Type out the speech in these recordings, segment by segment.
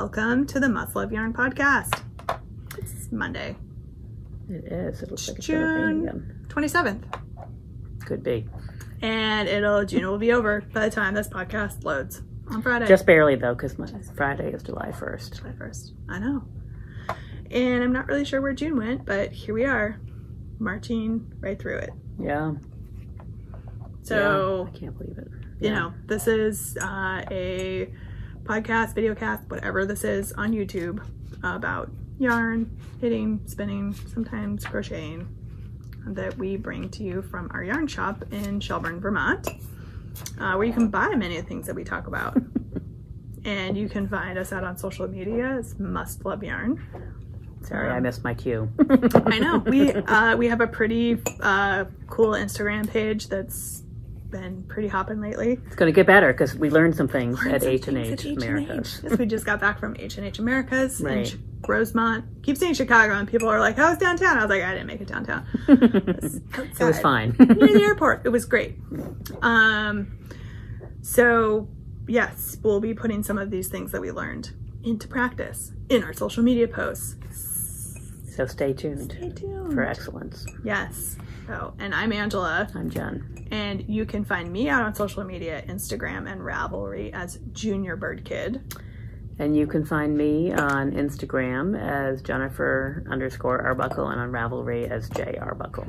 welcome to the Must Love Yarn podcast. It's Monday. It is. It looks like it's June 27th. Could be. And June will be over by the time this podcast loads on Friday. Just barely, though, because Friday is July 1st. July 1st. I know. And I'm not really sure where June went, but here we are, marching right through it. Yeah. So, I can't believe it. You know, this is a podcast, videocast, whatever this is on YouTube about yarn, knitting, spinning, sometimes crocheting that we bring to you from our yarn shop in Shelburne, Vermont, where you can buy many of the things that we talk about. And you can find us out on social media as Must Love Yarn. Sorry, I missed my cue. I know. We have a pretty cool Instagram page that's been pretty hopping lately. It's going to get better because we learned some things at H&H Americas. Yes, we just got back from H&H Americas right. in Rosemont. Keep saying Chicago and people are like, how's downtown? I was like, I didn't make it downtown. It was fine. Near the airport. It was great. So yes, we'll be putting some of these things that we learned into practice in our social media posts. So stay tuned. Stay tuned. For excellence. Yes. So, and I'm Angela. I'm Jen. And you can find me out on social media, Instagram and Ravelry as Junior Bird Kid. And you can find me on Instagram as Jennifer_Arbuckle and on Ravelry as J Arbuckle.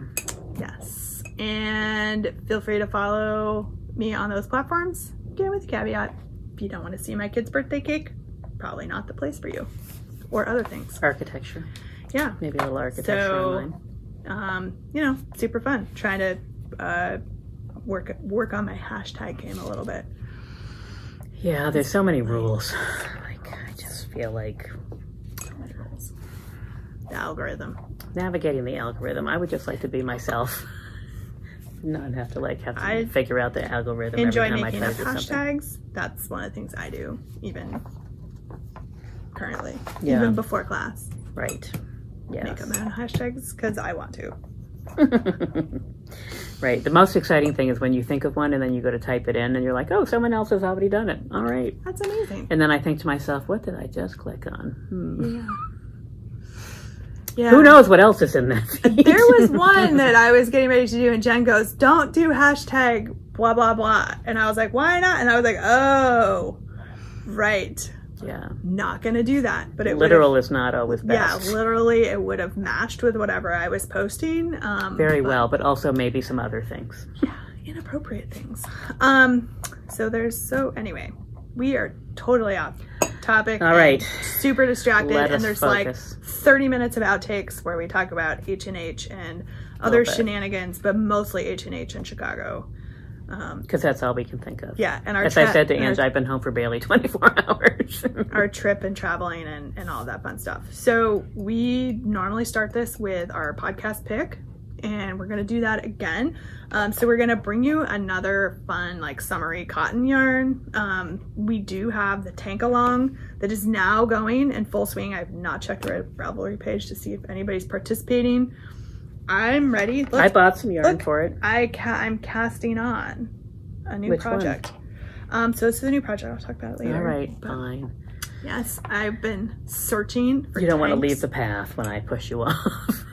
Yes. And feel free to follow me on those platforms. Again, with the caveat, if you don't want to see my kid's birthday cake, probably not the place for you. Or other things. Architecture. Yeah. Maybe a little architecture online. You know, super fun. Trying to work on my hashtag game a little bit. Yeah, there's so many rules. Like, I just feel like so many rules. The algorithm. Navigating the algorithm. I would just like to be myself. Not have to figure out the algorithm enjoy every time making I up type hashtags. Something. That's one of the things I do, even currently. Yeah. Even before class. Right. Yes. Make up my own hashtags because I want to. Right. The most exciting thing is when you think of one and then you go to type it in and you're like, oh, someone else has already done it. All right. That's amazing. And then I think to myself, what did I just click on? Yeah. Who knows what else is in that feed? There was one that I was getting ready to do and Jen goes, don't do hashtag blah, blah, blah. And I was like, why not? And I was like, oh, right. Yeah. Not going to do that. But it literal is not always best. Yeah, literally it would have matched with whatever I was posting. Very well, but also maybe some other things. Yeah, inappropriate things. Anyway, we are totally off topic. All right. Super distracted. And there's focus. Like 30 minutes of outtakes where we talk about H&H and other shenanigans, but mostly H&H in Chicago. Because that's all we can think of. Yeah, and as I said to Ange, I've been home for barely 24 hours. Our trip and traveling and all that fun stuff. So we normally start this with our podcast pick, and we're going to do that again. So we're going to bring you another fun, like, summery cotton yarn. We do have the Tank Along that is now going in full swing. I've not checked the Ravelry page to see if anybody's participating. I'm ready. I bought some yarn for it. I'm casting on a new project. So this is a new project. I'll talk about it later. All right, fine. Yes, I've been searching for You don't want to leave the path when I push you off.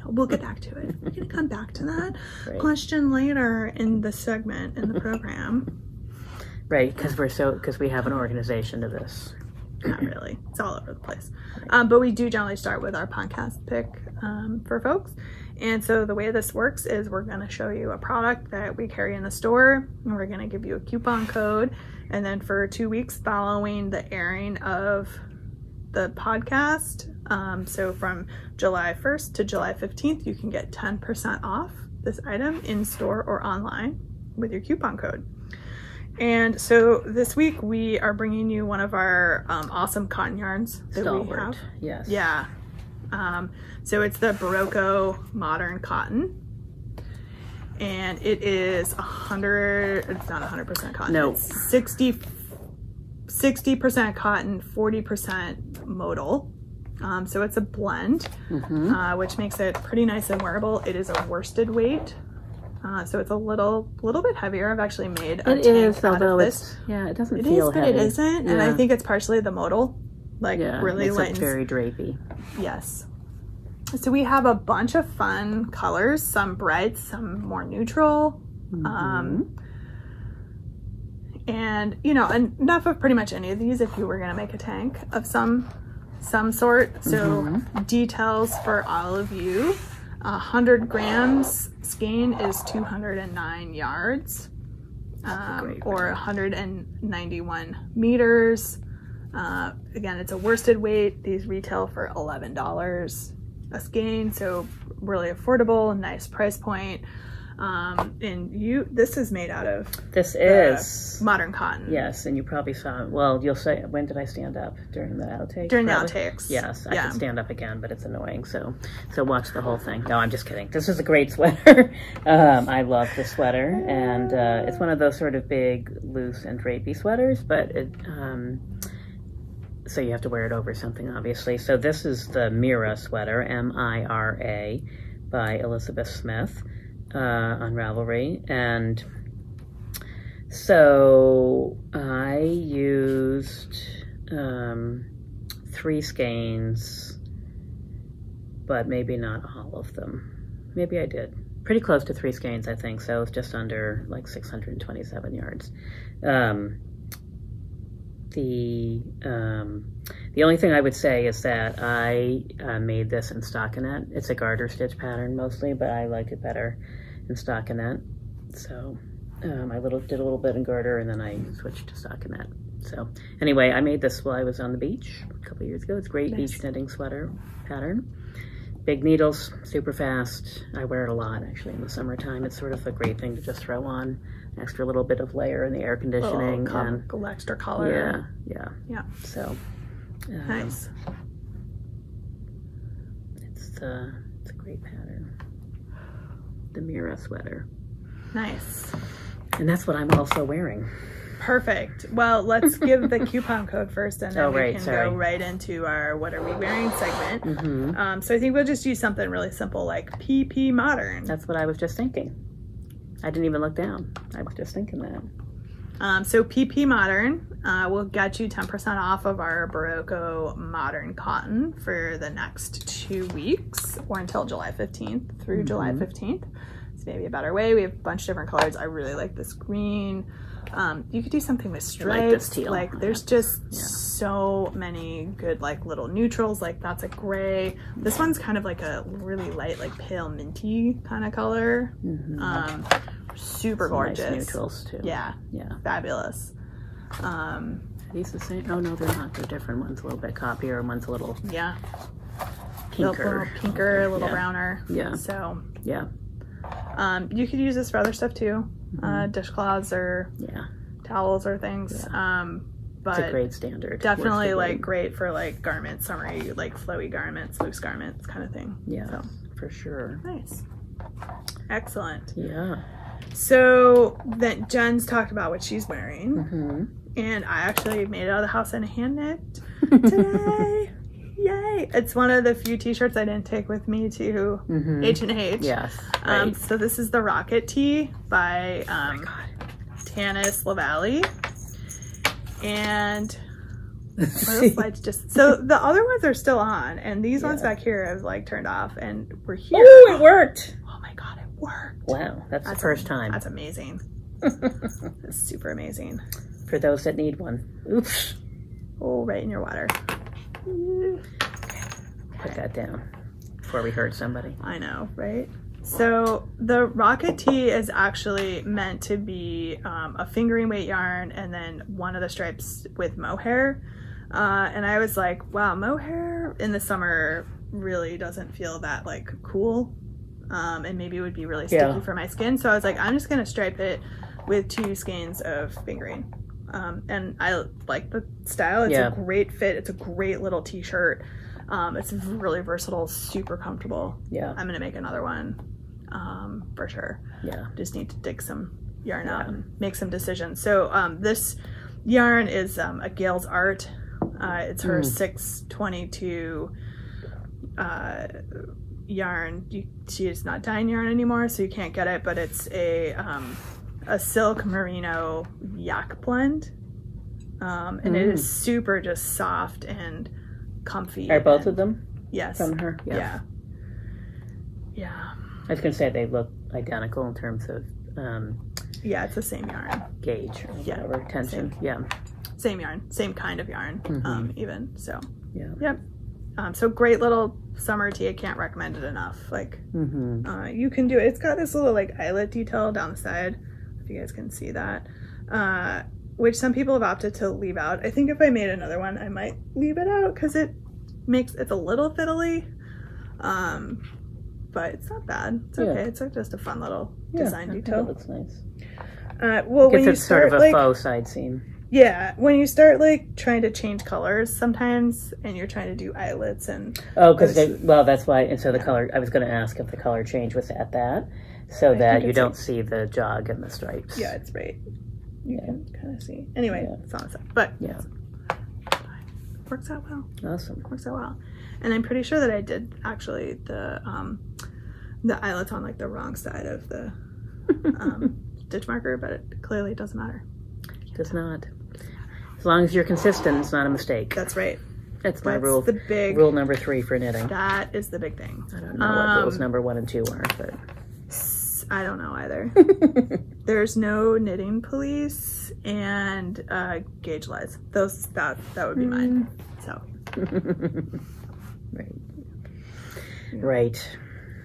We'll get back to it. We're going to come back to that question later in the segment in the program. Right, because we have an organization to this. Not really. It's all over the place. But we do generally start with our podcast pick for folks. And so the way this works is we're going to show you a product that we carry in the store, and we're going to give you a coupon code. And then for 2 weeks following the airing of the podcast, so from July 1st to July 15th, you can get 10% off this item in store or online with your coupon code. And so this week we are bringing you one of our awesome cotton yarns that we have. Yes. Yeah. So it's the Barocco Modern Cotton. And it is it's not 100% cotton. No. It's 60% cotton, 40% modal. So it's a blend, which makes it pretty nice and wearable. It is a worsted weight. So it's a little bit heavier. I've actually made a It tank is, out although of this. it's, yeah, it doesn't It feel is, but heavy. it isn't. And I think it's partially the modal. Like really it lightens. very drapey. Yes. So we have a bunch of fun colors, some bright, some more neutral. And, you know, enough of pretty much any of these if you were going to make a tank of some sort. So details for all of you. 100 grams skein is 209 yards, or 191 meters. Again, it's a worsted weight. These retail for $11 a skein, so really affordable, nice price point. And this is made out of modern cotton. Yes, and you probably saw, well, you'll say, when did I stand up? During the outtakes? During the outtakes. Yes, I can stand up again, but it's annoying, so watch the whole thing. No, I'm just kidding. This is a great sweater. I love this sweater, and it's one of those sort of big, loose, and drapey sweaters, but it, so you have to wear it over something, obviously. So this is the Mira sweater, M-I-R-A, by Elizabeth Smith. On Ravelry, and so I used 3 skeins, but maybe not all of them. Maybe I did. Pretty close to 3 skeins, I think, so it's just under like 627 yards. The only thing I would say is that I made this in stockinette. It's a garter stitch pattern mostly, but I like it better in stockinette. So I did a little bit in garter, and then I switched to stockinette. So anyway, I made this while I was on the beach a couple of years ago. It's a great beach knitting sweater pattern. Big needles, super fast. I wear it a lot actually in the summertime. It's sort of a great thing to just throw on. An extra little bit of layer in the air conditioning. And extra color. Yeah. So nice. It's a great pattern. The Mira sweater. Nice. And that's what I'm also wearing. Perfect. Well, let's give the coupon code first, and then we can go right into our What Are We Wearing segment. So I think we'll just use something really simple like PP Modern. That's what I was just thinking. I didn't even look down. I was just thinking that. So PP Modern will get you 10% off of our Barocco Modern Cotton for the next 2 weeks, or until July 15th through July 15th. It's maybe a better way. We have a bunch of different colors. I really like this green. You could do something with stripes. Like this teal. Like there's just so many good like little neutrals. Like that's a gray. This one's kind of like a really light, like pale minty kind of color. Super gorgeous. Nice neutrals too. Yeah. Fabulous. Are these the same? Oh no, they're not. They're different. One's a little bit coppier, and one's a little pinker. A little pinker, browner. Yeah. So yeah. You could use this for other stuff too. Dishcloths or towels or things. But it's a great standard. Definitely like great for like garments, summery, like flowy garments, loose garments kind of thing. Yeah, so, for sure. Nice. Excellent. Yeah. So then Jen's talked about what she's wearing. And I actually made it out of the house in a hand knit today. Yay! It's one of the few t-shirts I didn't take with me to H&H. Yes. Right. So this is the Rocket Tee by Tanis Lavallee. And those lights just so the other ones are still on, and these ones back here have like turned off, and we're here. Oh, it worked! Oh my god, it worked! Wow, that's the first time. That's amazing. That's super amazing. For those that need one. Oops. Oh, right in your water. Put that down before we hurt somebody. I know, right? So the Rocket Tee is actually meant to be a fingering weight yarn, and then one of the stripes with mohair. And I was like, wow, mohair in the summer really doesn't feel that like cool. And maybe it would be really sticky for my skin. So I was like, I'm just gonna stripe it with 2 skeins of fingering. And I like the style. It's a great fit. It's a great little t-shirt. It's really versatile, super comfortable. Yeah. I'm gonna make another one for sure. Yeah. Just need to dig some yarn out and make some decisions. So this yarn is a Gale's Art. It's her 622 yarn. She's not dyeing yarn anymore, so you can't get it, but it's a silk merino yak blend. And it is super just soft and comfy. Are both of them? Yes. From her? Yeah. Yeah. I was going to say they look identical in terms of yeah, it's the same yarn. Gauge or whatever, tension. Same yarn, same kind of yarn, even. So, yeah. Yep. So great little summer tee. I can't recommend it enough. Like, you can do it. It's got this little like eyelet detail down the side, if you guys can see that, which some people have opted to leave out. I think if I made another one, I might leave it out because it's a little fiddly, but it's not bad. It's okay. It's like just a fun little design detail. It looks nice. Well, when you it's sort start, of a like, faux side seam. Yeah, when you start like trying to change colors sometimes, and you're trying to do eyelets and that's why. And so the color. I was going to ask if the color change was at that, so that you don't see the jog and the stripes. Yeah, it's right. You can kind of see. Anyway, it's on the side, but works out well. Awesome. Works out well, and I'm pretty sure that I did actually the eyelets on like the wrong side of the stitch marker, but it clearly doesn't matter. Does not. As long as you're consistent, it's not a mistake. That's right. That's my rule. The big rule number 3 for knitting. That is the big thing. I don't know what rules number 1 and 2 are, but I don't know either. There's no knitting police and gauge lies. That would be mine. So right.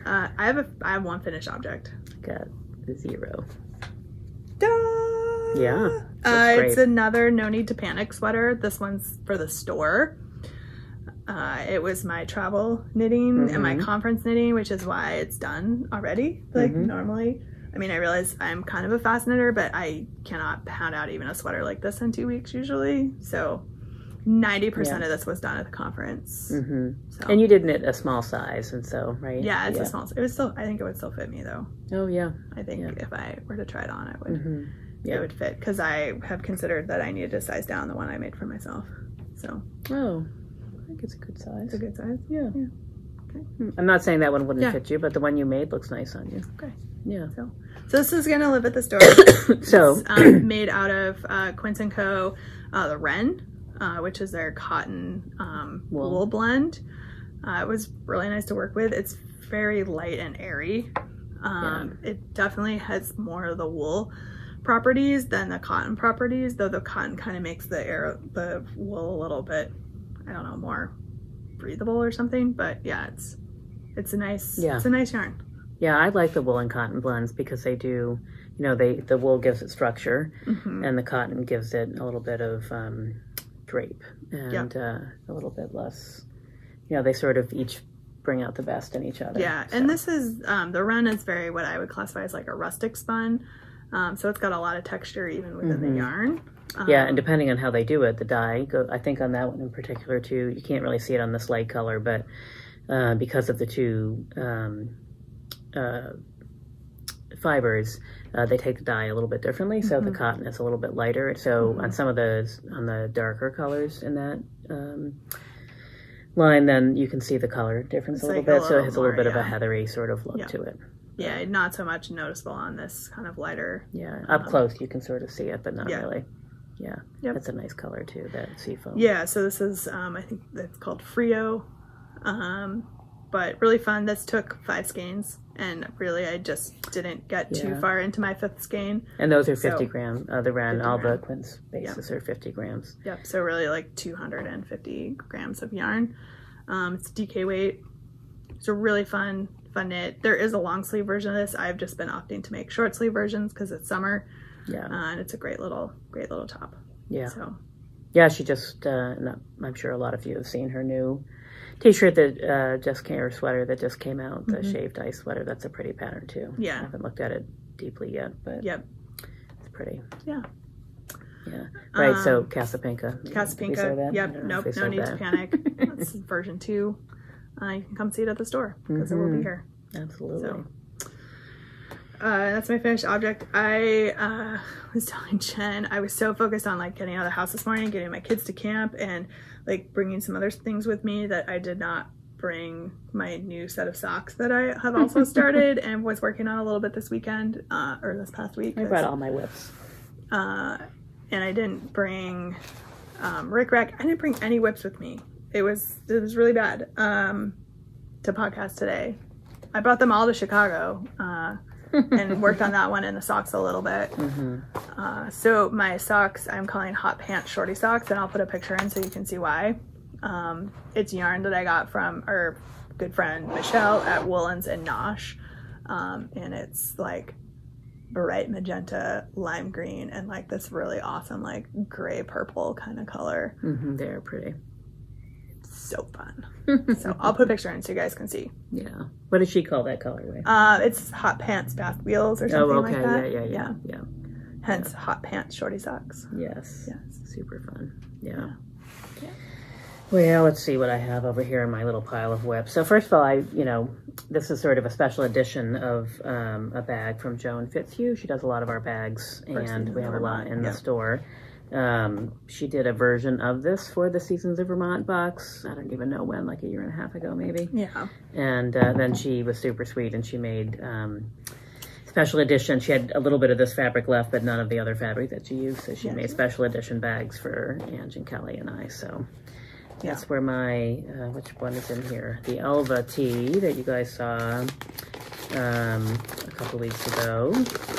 I have one finished object. Got 0. Da! Yeah. It's another No Need to Panic sweater. This one's for the store. It was my travel knitting and my conference knitting, which is why it's done already. Like normally, I mean, I realize I'm kind of a fast knitter, but I cannot pound out even a sweater like this in 2 weeks usually. So 90% of this was done at the conference. So. And you did knit a small size, and so, right? Yeah, it's a small. It was still. I think it would still fit me though. Oh yeah. I think if I were to try it on, it would. It would fit because I have considered that I needed to size down the one I made for myself. So. Oh, I think it's a good size. It's a good size. Yeah. Okay. I'm not saying that one wouldn't fit you, but the one you made looks nice on you. Okay. Yeah. So this is gonna live at the store. So it's made out of Quince & Co. The Wren, which is their cotton wool blend. It was really nice to work with. It's very light and airy. It definitely has more of the wool properties than the cotton properties, though the cotton kind of makes the wool a little bit, I don't know, more breathable or something. But yeah, it's a nice yarn. Yeah, I like the wool and cotton blends because they do, the wool gives it structure and the cotton gives it a little bit of drape and a little bit less, they sort of each bring out the best in each other. Yeah, and this is, the Wren is very what I would classify as like a rustic spun. So it's got a lot of texture even within the yarn. Yeah, and depending on how they do it, the dye, I think on that one in particular too, you can't really see it on this light color, but because of the two fibers, they take the dye a little bit differently, so the cotton is a little bit lighter. So on some of on the darker colors in that line, then you can see the color difference a little bit, so it has a little bit of a heathery sort of look to it. Yeah, not so much noticeable on this kind of lighter. Yeah, up close you can sort of see it, but not really. Yeah, that's a nice color too, that seafoam. Yeah, so this is, I think it's called Frio, but really fun. This took 5 skeins, and really I just didn't get too far into my 5th skein. And those are 50 grams, the Wren, all the Quince bases are 50 grams. Yep, so really like 250 grams of yarn. It's DK weight. It's a really fun knit. There is a long sleeve version of this. I've just been opting to make short sleeve versions because it's summer. Yeah, and it's a great little top. Yeah. So. Yeah, she just. I'm sure a lot of you have seen her new T-shirt that just came, or sweater that just came out. The shaved ice sweater. That's a pretty pattern too. Yeah. I haven't looked at it deeply yet, but it's pretty. Yeah. Yeah. Right. So Casapinka. Yep. Nope. No need to panic. That's version 2. You can come see it at the store because it will be here. Absolutely. So, that's my finished object. I was telling Jen, I was so focused on like getting out of the house this morning, getting my kids to camp, and like bringing some other things with me that I did not bring my new set of socks that I have also started and was working on a little bit this weekend, or this past week. I brought all my whips. And I didn't bring Rick Rack. I didn't bring any whips with me. It was really bad to podcast today. I brought them all to Chicago and worked on that one and the socks a little bit. So my socks I'm calling Hot Pants Shorty Socks, and I'll put a picture in so you can see why. It's yarn that I got from our good friend Michelle at Woolens and Nosh, and it's like bright magenta, lime green, and like this really awesome like gray purple kind of color. They're pretty. So fun. So I'll put a picture in so you guys can see. Yeah. What does she call that colorway? It's Hot Pants Bath Wheels or something like that. Yeah. Hence Hot Pants Shorty Socks. Yes. Super fun. Yeah. Yeah. Well, let's see what I have over here in my little pile of whips. So first of all, this is sort of a special edition of a bag from Joan Fitzhugh. She does a lot of our bags, and we have a lot in the store. She did a version of this for the Seasons of Vermont box. I don't even know when, like a year and a half ago, maybe. Yeah. And then she was super sweet, and she made special edition. She had a little bit of this fabric left, but none of the other fabric that she used. So she made special edition bags for Ange and Kelly and I. So that's where my, which one is in here? The Elva tee that you guys saw a couple weeks ago.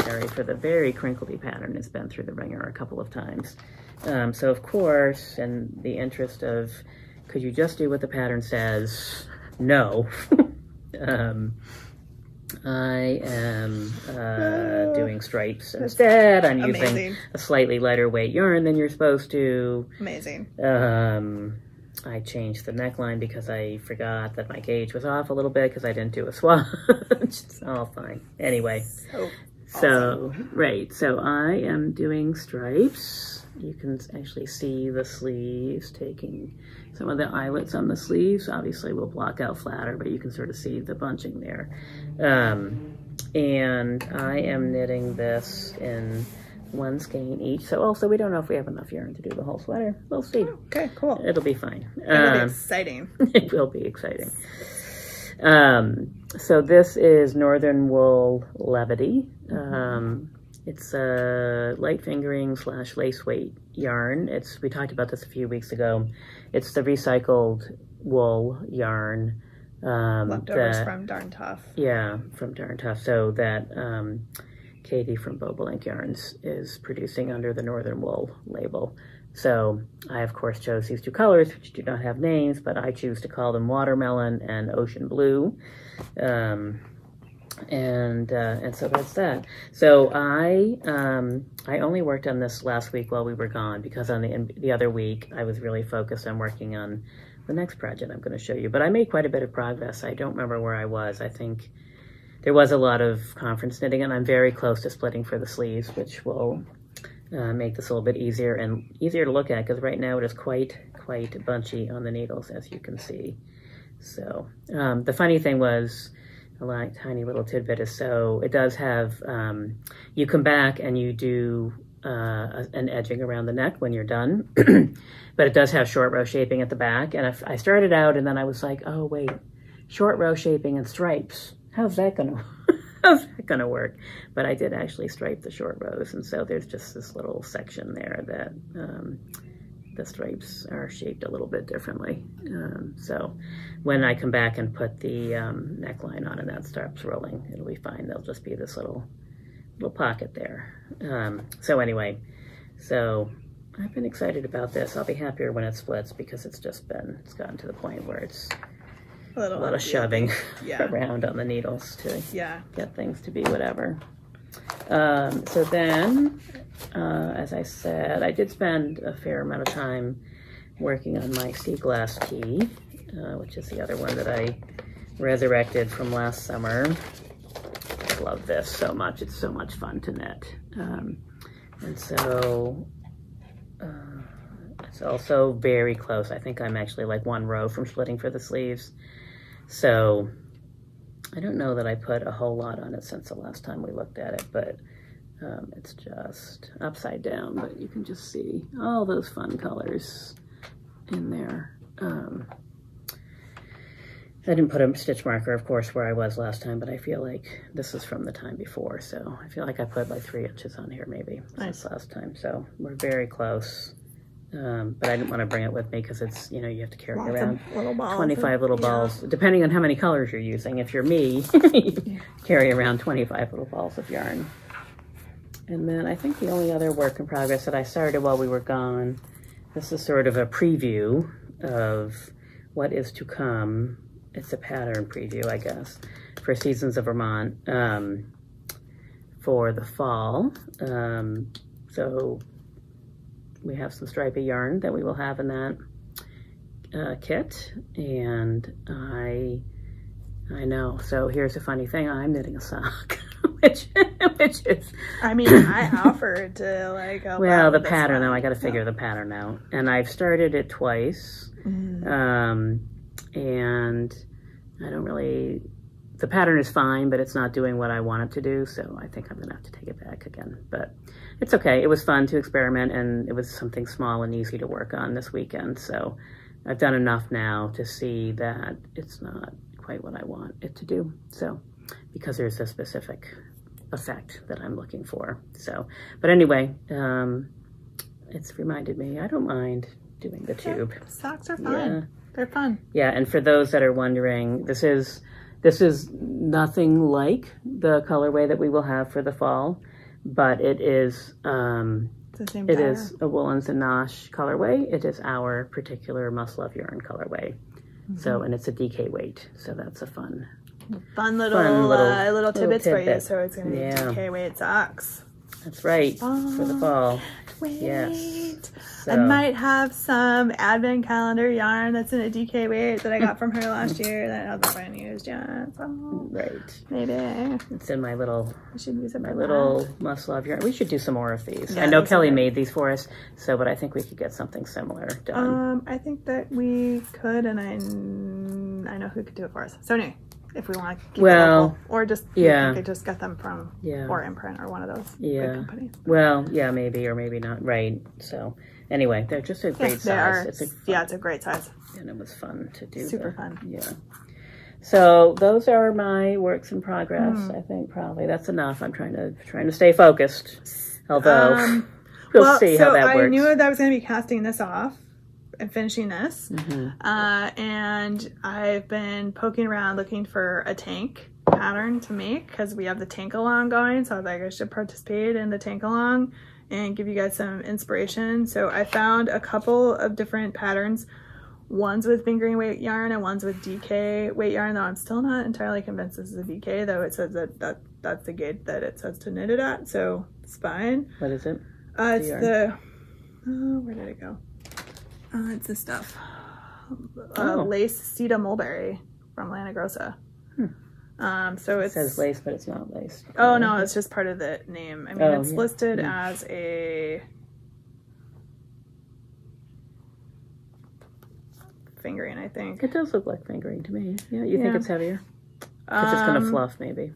Sorry for the very crinkledy pattern. It's been through the ringer a couple of times. So of course, in the interest of, could you just do what the pattern says? No. I am doing stripes instead. I'm using a slightly lighter weight yarn than you're supposed to. Amazing. I changed the neckline because I forgot that my gauge was off a little bit because I didn't do a swatch. It's all fine. Anyway, so I am doing stripes. You can actually see the sleeves, taking some of the eyelets on the sleeves. Obviously we'll block out flatter, but you can sort of see the bunching there. And I am knitting this in one skein each. So also we don't know if we have enough yarn to do the whole sweater. We'll see. Okay, cool. It'll be fine. It'll be exciting. It will be exciting. So this is Northern Wool Levity. It's a light fingering / lace weight yarn. We talked about this a few weeks ago. It's the recycled wool yarn. Leftovers from Darn Tough. Yeah, from Darn Tough. So that Katie from Bobolink Yarns is producing under the Northern Wool label. So I, of course, chose these two colors, which do not have names, but I choose to call them Watermelon and Ocean Blue. And so that's that. So I only worked on this last week while we were gone, because on the other week I was really focused on working on the next project I'm going to show you. But I made quite a bit of progress. I don't remember where I was. I think there was a lot of conference knitting, and I'm very close to splitting for the sleeves, which will make this a little bit easier to look at, because right now it is quite bunchy on the needles, as you can see. So the funny thing was, a tiny little tidbit is, so it does have, you come back and you do an edging around the neck when you're done, but it does have short row shaping at the back. And I started out and then I was like, oh wait, short row shaping and stripes. How's that gonna work? But I did actually stripe the short rows, and so there's just this little section there that the stripes are shaped a little bit differently. So when I come back and put the neckline on and that starts rolling, it'll be fine. There'll just be this little pocket there. So anyway, so I've been excited about this. I'll be happier when it splits, because it's gotten to the point where it's a lot of shoving around on the needles to get things to be whatever. So then, as I said, I did spend a fair amount of time working on my sea glass tee, which is the other one that I resurrected from last summer. I love this so much. It's so much fun to knit. And so it's also very close. I think I'm actually like one row from splitting for the sleeves. So I don't know that I put a whole lot on it since the last time we looked at it, but it's just upside down, but you can just see all those fun colors in there. I didn't put a stitch marker, of course, where I was last time, but I feel like this is from the time before. So I feel like I put like 3 inches on here maybe since last time. So we're very close. But I didn't want to bring it with me because it's, you know, you have to carry around little balls 25 little balls, depending on how many colors you're using. If you're me, carry around 25 little balls of yarn. And then I think the only other work in progress that I started while we were gone, this is sort of a preview of what is to come. It's a pattern preview, I guess, for Seasons of Vermont for the fall. So we have some stripy yarn that we will have in that kit. And I know. So here's a funny thing. I'm knitting a sock, which is... I mean, I offered to like... Well, the pattern, though, I got to figure the pattern out. And I've started it twice. And I don't really, the pattern is fine, but it's not doing what I want it to do. So I think I'm gonna have to take it back again, but it's okay. It was fun to experiment, and it was something small and easy to work on this weekend. So I've done enough now to see that it's not quite what I want it to do. So, because there's a specific effect that I'm looking for. So, but anyway, it's reminded me, I don't mind doing the tube. Socks are fun. Yeah. They're fun. Yeah, and for those that are wondering, this is nothing like the colorway that we will have for the fall, but it is it is a Woolens and Nosh colorway. It is our particular Must Love Yarn colorway. So, and it's a DK weight, so that's a fun little tidbits for you. So it's gonna be DK weight socks. That's right, for the fall. Wait. Yes. So. I might have some advent calendar yarn that's in a DK weight that I got from her last year that hasn't been used yet. So right. Maybe. It's in my little, I should use it my little Must Love yarn. We should do some more of these. Yeah, I know Kelly made these for us, so, but I think we could get something similar done. I think that we could, and I know who could do it for us. So anyway. If we want to keep it local, or just we could just get them from or Imprint or one of those big companies. Well, yeah, maybe or maybe not. Right. So anyway, they're just a great size. It's a great size, and it was fun to do. Super fun. Yeah. So those are my works in progress. I think probably that's enough. I'm trying to stay focused. Although we'll see how that works. I knew that I was going to be casting this off and finishing this, and I've been poking around looking for a tank pattern to make because we have the tank along going, so I was like I should participate in the tank along and give you guys some inspiration. So I found a couple of different patterns, ones with fingering weight yarn and ones with DK weight yarn, though I'm still not entirely convinced this is a DK, though it says that's the gauge that it says to knit it at, so it's fine. What is it? It's the where did it go? It's this stuff. Lace Sita Mulberry from Lana Grossa. So it says lace, but it's not lace. Oh no, it's just part of the name. I mean, it's listed as a fingering, I think. It does look like fingering to me. Yeah, you think it's heavier? Because it's gonna fluff, maybe.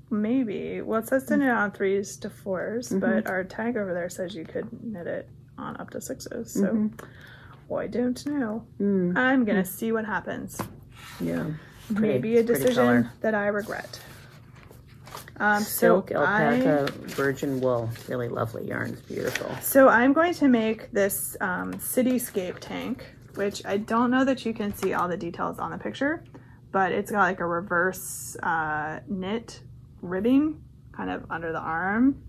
Maybe. Well, it says to knit on 3s to 4s, but our tag over there says you could knit it on up to 6s. So. I don't know. I'm gonna see what happens. Yeah. Maybe a decision that I regret. Silk, alpaca, virgin wool. Really lovely yarn. It's beautiful. So I'm going to make this cityscape tank, which I don't know that you can see all the details on the picture, but it's got like a reverse knit ribbing kind of under the arm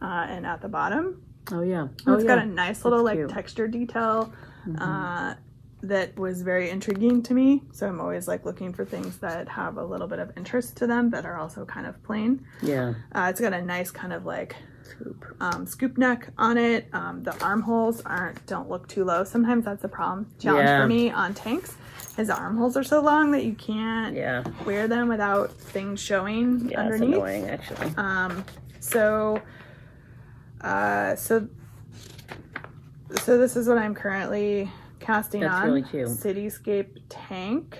and at the bottom. Oh yeah. It's got a nice little like texture detail that was very intriguing to me. So I'm always like looking for things that have a little bit of interest to them but are also kind of plain. Yeah. It's got a nice kind of like scoop neck on it. The armholes don't look too low. Sometimes that's a challenge for me on tanks, is the armholes are so long that you can't wear them without things showing underneath. It's annoying actually. So this is what I'm currently casting on. That's really cute. Cityscape tank.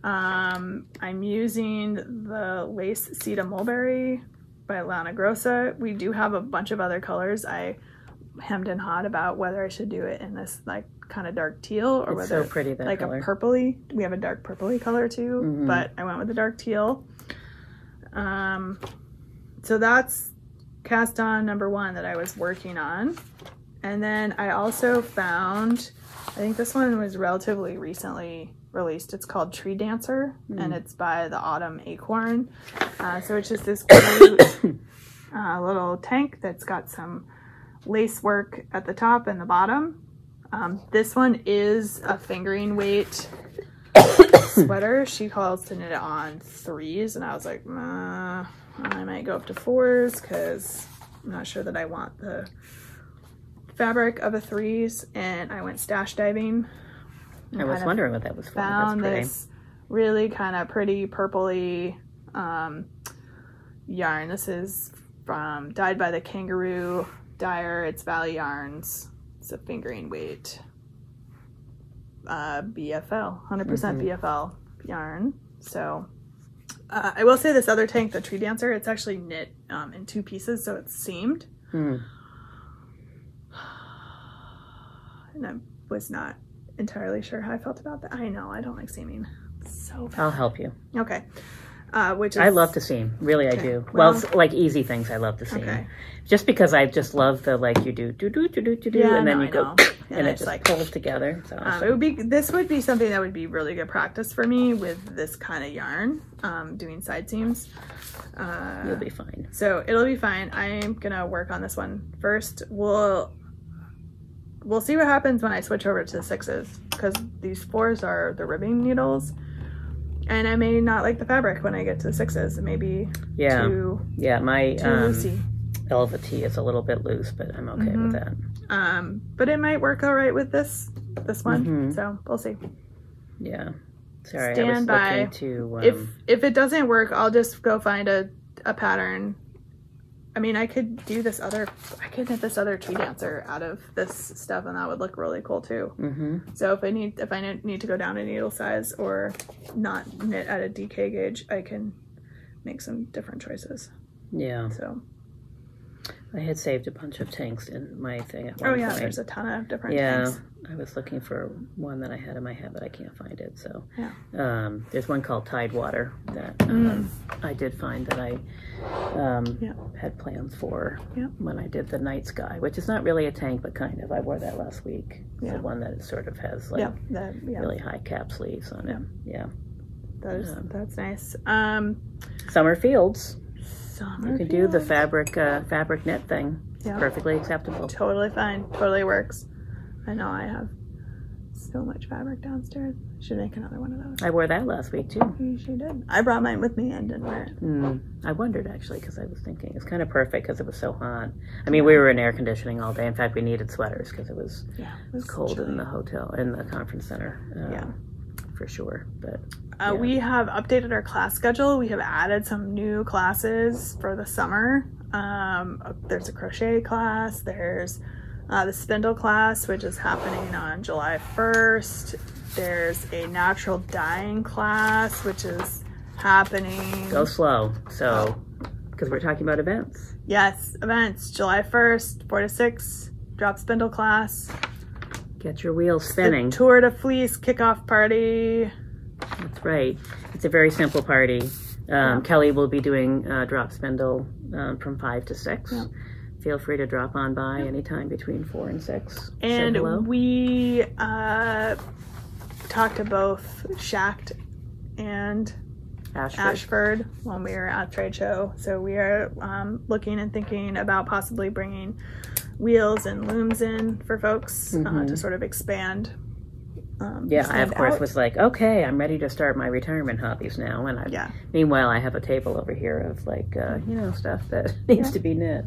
I'm using the Lace Sita Mulberry by Lana Grossa. We do have a bunch of other colors. I hemmed and hawed about whether I should do it in this like kind of dark teal, or It's so pretty, that like color. a purpley. We have a dark purpley color too, but I went with the dark teal. So that's cast on number 1 that I was working on. And then I also found, I think this one was relatively recently released. It's called Tree Dancer, and it's by the Autumn Acorn. So it's just this cute little tank that's got some lace work at the top and the bottom. This one is a fingering weight sweater. She calls to knit it on 3s, and I was like, I might go up to 4s because I'm not sure that I want the fabric of a 3s. And I went stash diving. I was wondering what that was for. Found this really kind of pretty purpley yarn. This is from Dyed by the Kangaroo Dyer. It's Valley Yarns. It's a fingering weight BFL, 100% BFL yarn. So I will say this other tank, the Tree Dancer, it's actually knit in 2 pieces, so it's seamed. And I was not entirely sure how I felt about that. I know, I don't like seaming. So bad. I'll help you. Okay. Which is, I love to seam. Really, I do. Well, Well, like easy things I love to seam. Okay. Just because I just love the, like, you do, Yeah, and then no, you I go, know. and it it's just like, pulls together. It's awesome. this would be something that would be really good practice for me with this kind of yarn, doing side seams. You'll be fine. So it'll be fine. I'm gonna work on this one first. We'll see what happens when I switch over to the 6s, because these 4s are the ribbing needles, and I may not like the fabric when I get to the 6s. It may be too my loosey. Elva tee is a little bit loose, but I'm okay with that. But it might work all right with this one. So we'll see. Yeah. Sorry, I Stand was by. looking to. If it doesn't work, I'll just go find a pattern. I mean, I could knit this other Tree Dancer out of this stuff, and that would look really cool too. So if I need to go down a needle size or not knit at a DK gauge, I can make some different choices. Yeah. So I had saved a bunch of tanks in my thing at one point. there's a ton of different things. I was looking for one that I had in my head, but I can't find it. So Yeah. There's one called Tidewater that I did find that I had plans for when I did the Night Sky, which is not really a tank, but kind of. I wore that last week. It's the one that sort of has like really high cap sleeves on it. Yeah. That's nice. Summer Fields. Summer You can do the fabric knit thing. It's perfectly acceptable. Totally fine. Totally works. I know I have so much fabric downstairs. I should make another one of those. I wore that last week too. You sure did. I brought mine with me and didn't wear it. I wondered actually, because I was thinking it's kind of perfect because it was so hot. I mean, we were in air conditioning all day. In fact, we needed sweaters because it was cold chilly in the hotel, in the conference center. For sure. But we have updated our class schedule. We have added some new classes for the summer. There's a crochet class. There's the spindle class, which is happening on July 1st. There's a natural dyeing class, which is happening. Go slow. So, because we're talking about events. Yes, events. July 1st, 4 to 6, drop spindle class. Get your wheels spinning. The Tour de Fleece kickoff party. That's right. It's a very simple party. Kelly will be doing drop spindle from 5 to 6. Yep. Feel free to drop on by anytime between 4 and 6. And we talked to both Shacked and Ashford when we were at trade show. So we are looking and thinking about possibly bringing wheels and looms in for folks to sort of expand. I of course was like, okay, I'm ready to start my retirement hobbies now. And meanwhile, I have a table over here of like, stuff that needs to be knit.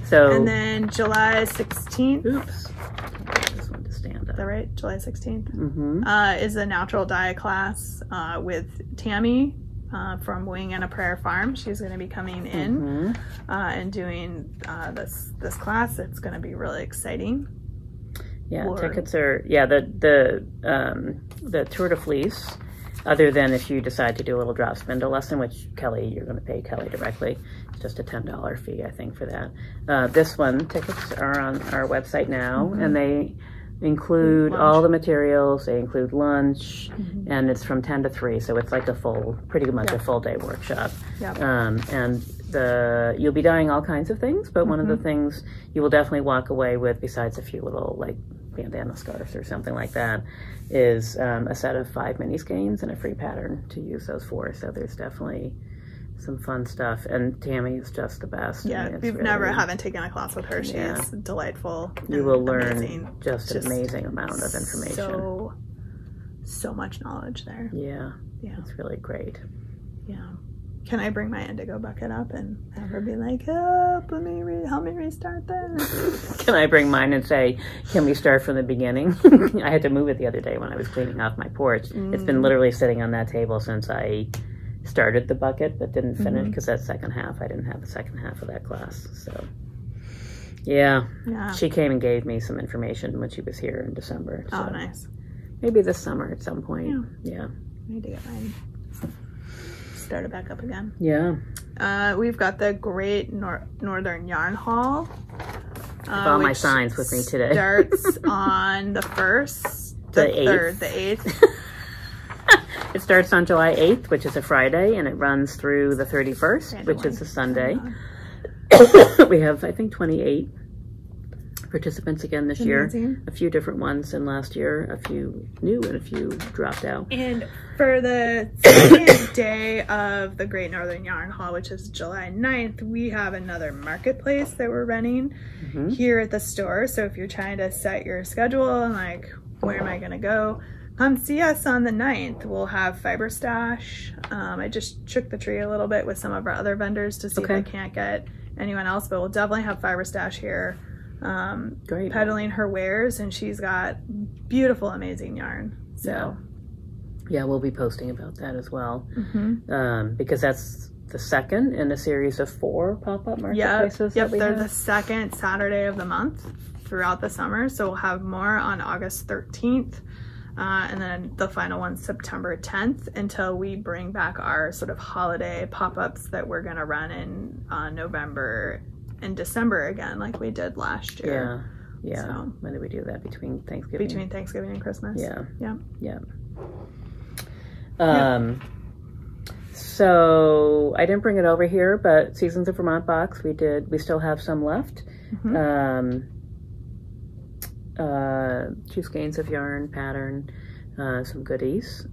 So, and then July 16th. Oops. This one to stand up. Is that right? July 16th? Is a natural dye class with Tammy from Wing and a Prayer Farm. She's going to be coming in and doing this class. It's going to be really exciting. Yeah, tickets are the Tour de Fleece. Other than if you decide to do a little drop spindle lesson, which Kelly, you're going to pay Kelly directly. It's just a $10 fee, I think, for that. This one, tickets are on our website now, and they include Lunch. all the materials. They include lunch, Mhm. and it's from 10 to 3, so it's like pretty much a full day workshop. Yep. And you'll be dyeing all kinds of things, but one of the things you will definitely walk away with, besides a few little like bandana scarves or something like that, is a set of 5 mini skeins and a free pattern to use those for. So there's definitely some fun stuff, and Tammy is just the best. Yeah, I mean, we've haven't taken a class with her. She Yeah. is delightful. You and will learn amazing. just an amazing amount of information. So much knowledge there. Yeah, Yeah, it's really great. yeah. Can I bring my indigo bucket up and have her be like, help me restart this? Can I bring mine and say, can we start from the beginning? I had to move it the other day when I was cleaning off my porch. It's been literally sitting on that table since I started the bucket, but didn't finish because that second half, I didn't have the second half of that class. So, yeah. She came and gave me some information when she was here in December. So Oh, nice. maybe this summer at some point. Yeah. I need to get mine started back up again. Yeah. We've got the Great Northern Yarn Haul. All my signs with me today. Starts on the 1st, The 3rd, the 8th. It starts on July 8th, which is a Friday, and it runs through the 31st, which is a Sunday. We have, I think, 28 participants again this year. A few different ones than last year, a few new and a few dropped out. And for the second day of the Great Northern Yarn Haul, which is July 9th, we have another marketplace that we're running here at the store. So if you're trying to set your schedule and like, where am I going to go? Come see us on the 9th. We'll have Fiber Stash. I just shook the tree a little bit with some of our other vendors to see if I can't get anyone else, but we'll definitely have Fiber Stash here. Great. Peddling her wares, and she's got beautiful, amazing yarn. So yeah, we'll be posting about that as well, because that's the second in a series of 4 pop-up marketplaces. Yep, they're the second Saturday of the month throughout the summer. So we'll have more on August 13th, and then the final one September 10th, until we bring back our sort of holiday pop-ups that we're gonna run in November and December again, like we did last year. Yeah. So, when did we do that? Between Thanksgiving and Christmas. Yeah. So I didn't bring it over here, but Seasons of Vermont box, we still have some left. 2 skeins of yarn, pattern, some goodies.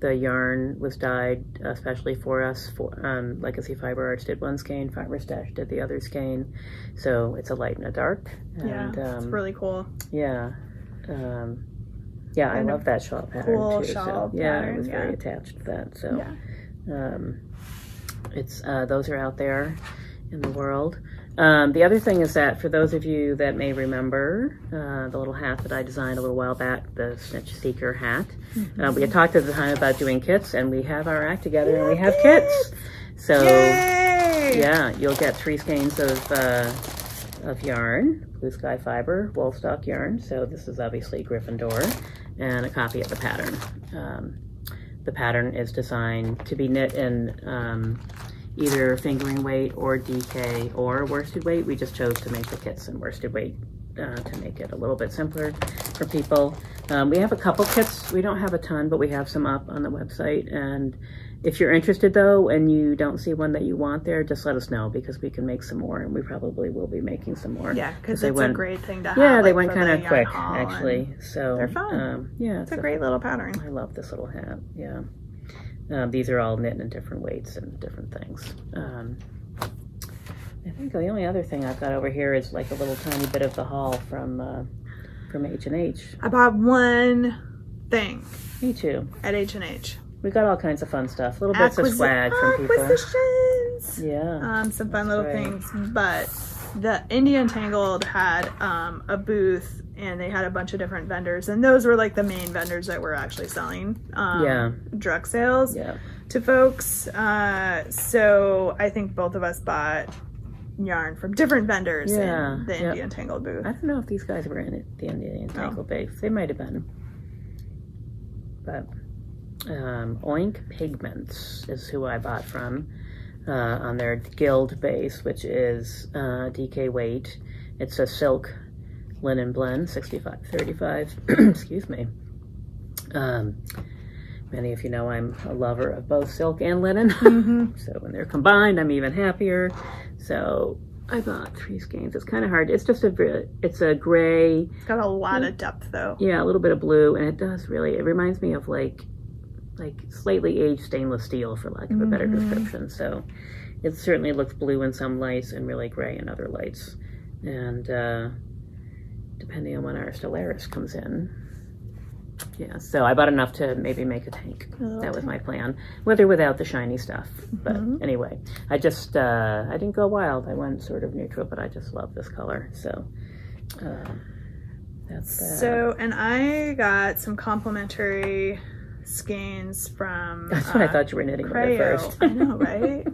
The yarn was dyed especially for us. Legacy Fiber Arts did 1 skein, Fiber Stash did the other skein. So it's a light and a dark. And, it's really cool. Yeah. I love that shawl pattern cool too. Shawl pattern, I was very attached to that. So it's those are out there in the world. The other thing is that for those of you that may remember the little hat that I designed a little while back, the Snitch Seeker hat, we had talked at the time about doing kits, and we have our act together and we have kits. So yeah, you'll get 3 skeins of yarn, Blue Sky Fiber, Woolstock yarn. So this is obviously Gryffindor, and a copy of the pattern. The pattern is designed to be knit in either fingering weight or DK or worsted weight. We just chose to make the kits in worsted weight to make it a little bit simpler for people. We have a couple kits. We don't have a ton, but we have some up on the website. And if you're interested though, and you don't see one that you want there, just let us know, because we can make some more, and we probably will be making some more. Yeah, because it's a great thing to have. Yeah, they went kind of quick, actually. So they're fun. Yeah, it's a great little pattern. I love this little hat. Yeah. These are all knit in different weights and different things. I think the only other thing I've got over here is like a little tiny bit of the haul from H&H. I bought 1 thing. Me too. At H&H. We got all kinds of fun stuff. Little bits of swag from people. Acquisitions. Yeah. Some fun little things. But the India Entangled had a booth, and they had a bunch of different vendors, and those were like the main vendors that were actually selling drug sales to folks. So I think both of us bought yarn from different vendors in the India Entangled booth. I don't know if these guys were in the India Entangled booth. They might have been. But Oink Pigments is who I bought from on their Guild base, which is DK weight. It's a silk linen blend, 65-35. Excuse me. Many of you know I'm a lover of both silk and linen. So when they're combined, I'm even happier. So I bought 3 skeins. It's kind of hard. It's just it's a gray. Got a lot of depth though. Yeah, a little bit of blue, and it does really, it reminds me of like slightly aged stainless steel, for lack of a better description. So it certainly looks blue in some lights and really gray in other lights. And depending on when our Stellaris comes in. Yeah, so I bought enough to maybe make a tank. That was my plan, with or without the shiny stuff. But anyway, I just, I didn't go wild. I went sort of neutral, but I just love this color. So that's that. So, and I got some complimentary skeins from That's what I thought you were knitting with at first. I know, right?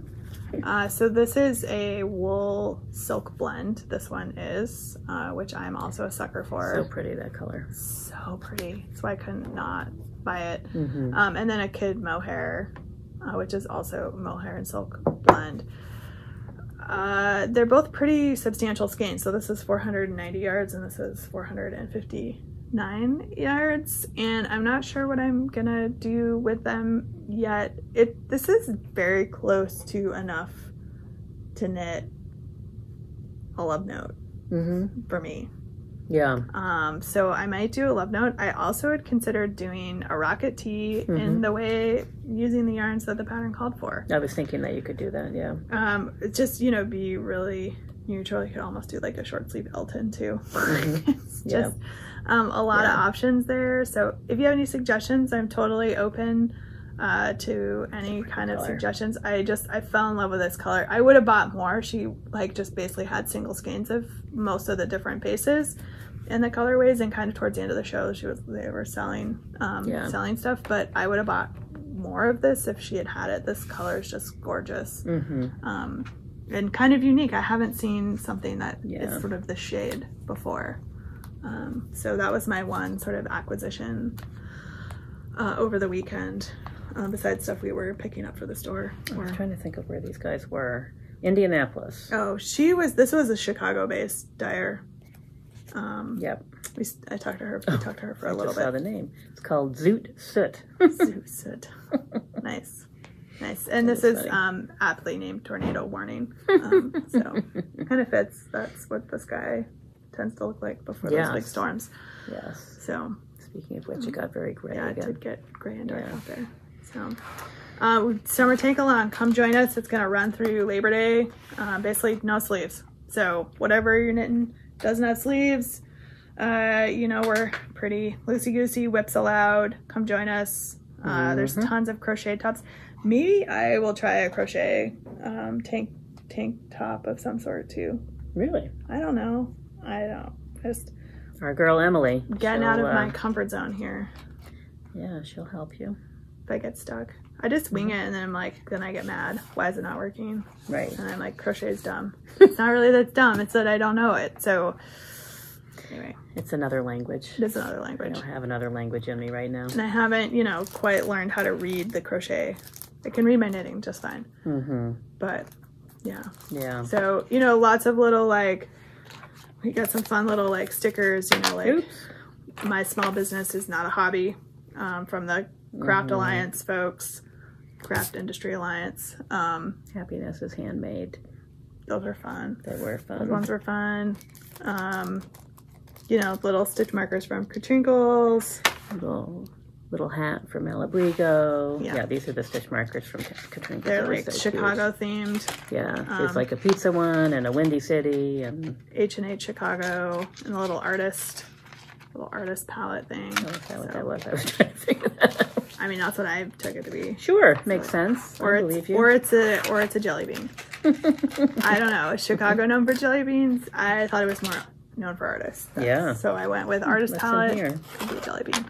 So this is a wool silk blend. This one is, which I'm also a sucker for. So pretty, that color. So pretty. That's why I couldn't not buy it. And then a kid mohair, which is also mohair and silk blend. They're both pretty substantial skeins. So this is 490 yards and this is 459 yards. And I'm not sure what I'm gonna do with them yet. This is very close to enough to knit a love note for me. Yeah. So I might do a love note. I also had considered doing a rocket tee in the way, using the yarns that the pattern called for. I was thinking that you could do that, yeah. Just, you know, be really neutral. You could almost do like a short sleeve Elton too. It's just a lot of options there. So if you have any suggestions, I'm totally open to any kind of suggestions. I fell in love with this color. I would have bought more. She like just basically had single skeins of most of the different bases in the colorways, and kind of towards the end of the show they were selling selling stuff, but I would have bought more of this if she had it. This color is just gorgeous. And kind of unique. I haven't seen something that is sort of this shade before. So that was my one sort of acquisition over the weekend, besides stuff we were picking up for the store. I was trying to think of where these guys were. Indianapolis. Oh, this was a Chicago-based dyer. Yep. I talked to her. We talked to her for a little bit. I saw the name. It's called Zoot Soot. Zoot Soot. Nice. And this is aptly named Tornado Warning. So kind of fits. That's what the sky tends to look like before those big storms. Yes. So speaking of which, it got very gray again. It did get gray and dark out there. So summer take along. Come join us. It's gonna run through Labor Day. Basically no sleeves. So whatever you're knitting doesn't have sleeves. You know, we're pretty loosey-goosey. Whips allowed. Come join us. There's tons of crochet tops. Maybe I will try a crochet tank top of some sort too. Really? I don't know. Just our girl Emily. Getting out of my comfort zone here. Yeah, she'll help you. If I get stuck. I just wing it and then I'm like, then I get mad. Why is it not working? Right. And I'm like, crochet is dumb. It's not really that it's dumb. It's that I don't know it. So anyway. It's another language. It is another language. I don't have another language in me right now. And I haven't, you know, quite learned how to read the crochet. I can read my knitting just fine. But yeah. Yeah. So, you know, lots of little like, we got some fun little like stickers, you know, like my small business is not a hobby, from the Craft Alliance folks, Craft Industry Alliance. Happiness is handmade. Those were fun. They were fun. Those ones were fun. You know, little stitch markers from Katrinkles. Little hat from Malabrigo. Yeah, these are the stitch markers from Katrinkles. They're like Chicago themed. Yeah, there's like a pizza one and a Windy City and H&H Chicago and a little artist palette thing. Oh, is that what that was? I was trying to figure that out. I mean, that's what I took it to be. Sure, makes sense. I believe you. Or it's a jelly bean. I don't know. Is Chicago known for jelly beans? I thought it was more known for artists. So I went with artist palette. Could be a jelly bean.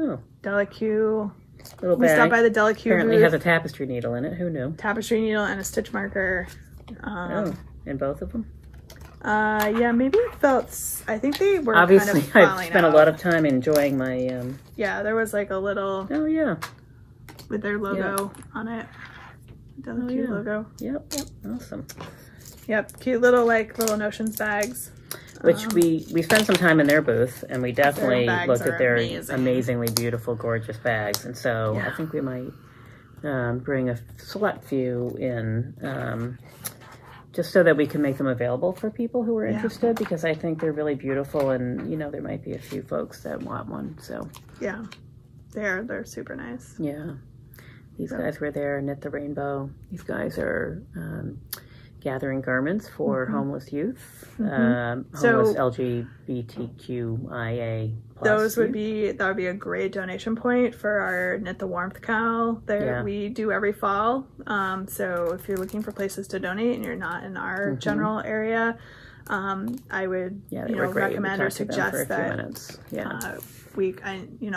Oh. Delaque. Little we bag. Stopped by the Delaque Apparently booth. has a tapestry needle in it. Who knew? Tapestry needle and a stitch marker. In both of them? Yeah, maybe it felt. I think they were obviously. Kind of I've spent a lot of time enjoying my. Yeah, there was like a little. Oh yeah. With their logo on it. Delaque logo. Yep. Awesome. Yep. Cute little Notions bags. Which we spent some time in their booth, and we definitely bags looked are at their amazing. amazingly beautiful, gorgeous bags. And so Yeah. I think we might bring a select few in, just so that we can make them available for people who are interested, because I think they're really beautiful, and you know, there might be a few folks that want one. So yeah, they're super nice. yeah, these guys were there. Knit the Rainbow. These guys are gathering garments for homeless youth, homeless LGBTQIA+. Those would be a great donation point for our Knit the Warmth cowl that we do every fall. So if you're looking for places to donate and you're not in our general area, I would recommend or suggest that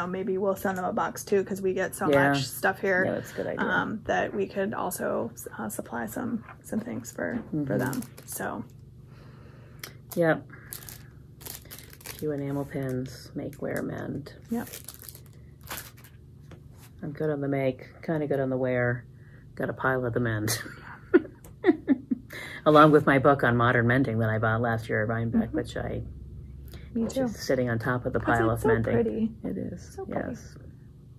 maybe we'll send them a box too, because we get so much stuff here. Yeah, that's a good idea. That we could also supply some things for them. So yep. Few enamel pins, make, wear, mend. Yep. I'm good on the make, kind of good on the wear. Got a pile of the mend. Along with my book on modern mending that I bought last year at Rhinebeck, which is sitting on top of the pile of mending. Pretty. It is. So pretty.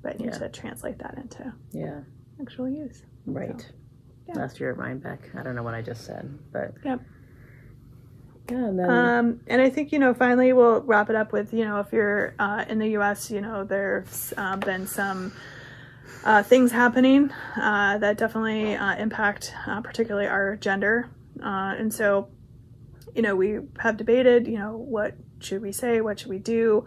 But you need to translate that into actual use. Right. So, last year at Rhinebeck. I don't know what I just said, but yep. Yeah, and then, and I think, finally we'll wrap it up with, if you're in the U.S., there's been some things happening that definitely impact particularly our gender. And so, we have debated, what should we say, what should we do?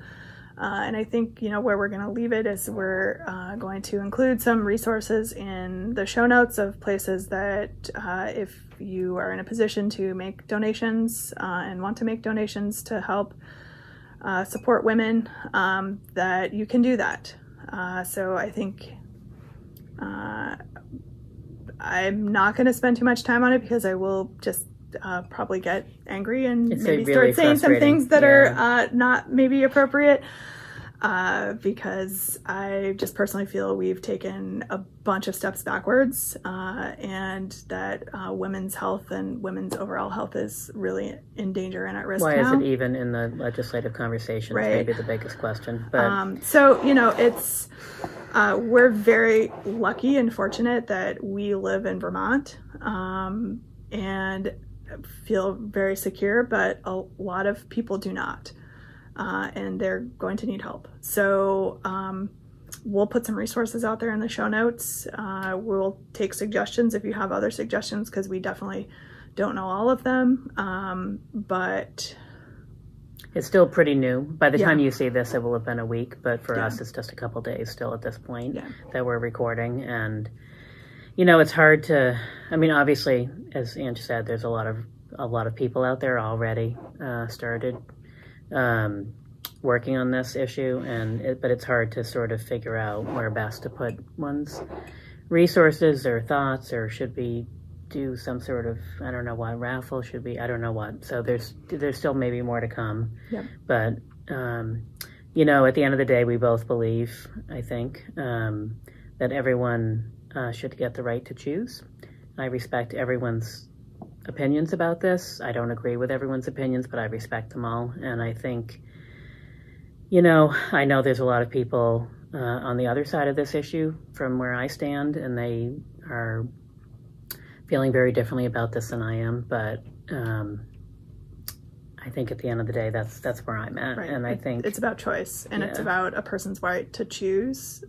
And I think, where we're going to leave it is we're going to include some resources in the show notes of places that if you are in a position to make donations and want to make donations to help support women, that you can do that. So I think I'm not going to spend too much time on it, because I will just probably get angry and maybe really start saying some things that are not maybe appropriate, because I just personally feel we've taken a bunch of steps backwards, and that women's health and women's overall health is really in danger and at risk now. Why is it even in the legislative conversation? Right. Maybe the biggest question. But so, it's we're very lucky and fortunate that we live in Vermont, and feel very secure, but a lot of people do not, and they're going to need help. So we'll put some resources out there in the show notes. We'll take suggestions if you have other suggestions, because we definitely don't know all of them, but it's still pretty new. By the time you see this, it will have been a week, but for us it's just a couple days still at this point that we're recording. And it's hard to, obviously, as Ange said, there's a lot of people out there already started working on this issue, but it's hard to sort of figure out where best to put one's resources or thoughts, or should we do some sort of, I don't know what, raffle, should we, I don't know what. So there's still maybe more to come. Yep. But, at the end of the day, we both believe, I think, that everyone should get the right to choose. I respect everyone's opinions about this. I don't agree with everyone's opinions, but I respect them all. And I think, I know there's a lot of people on the other side of this issue from where I stand, and they are feeling very differently about this than I am. But I think at the end of the day, that's where I'm at. Right. And I think it's about choice, and it's about a person's right to choose.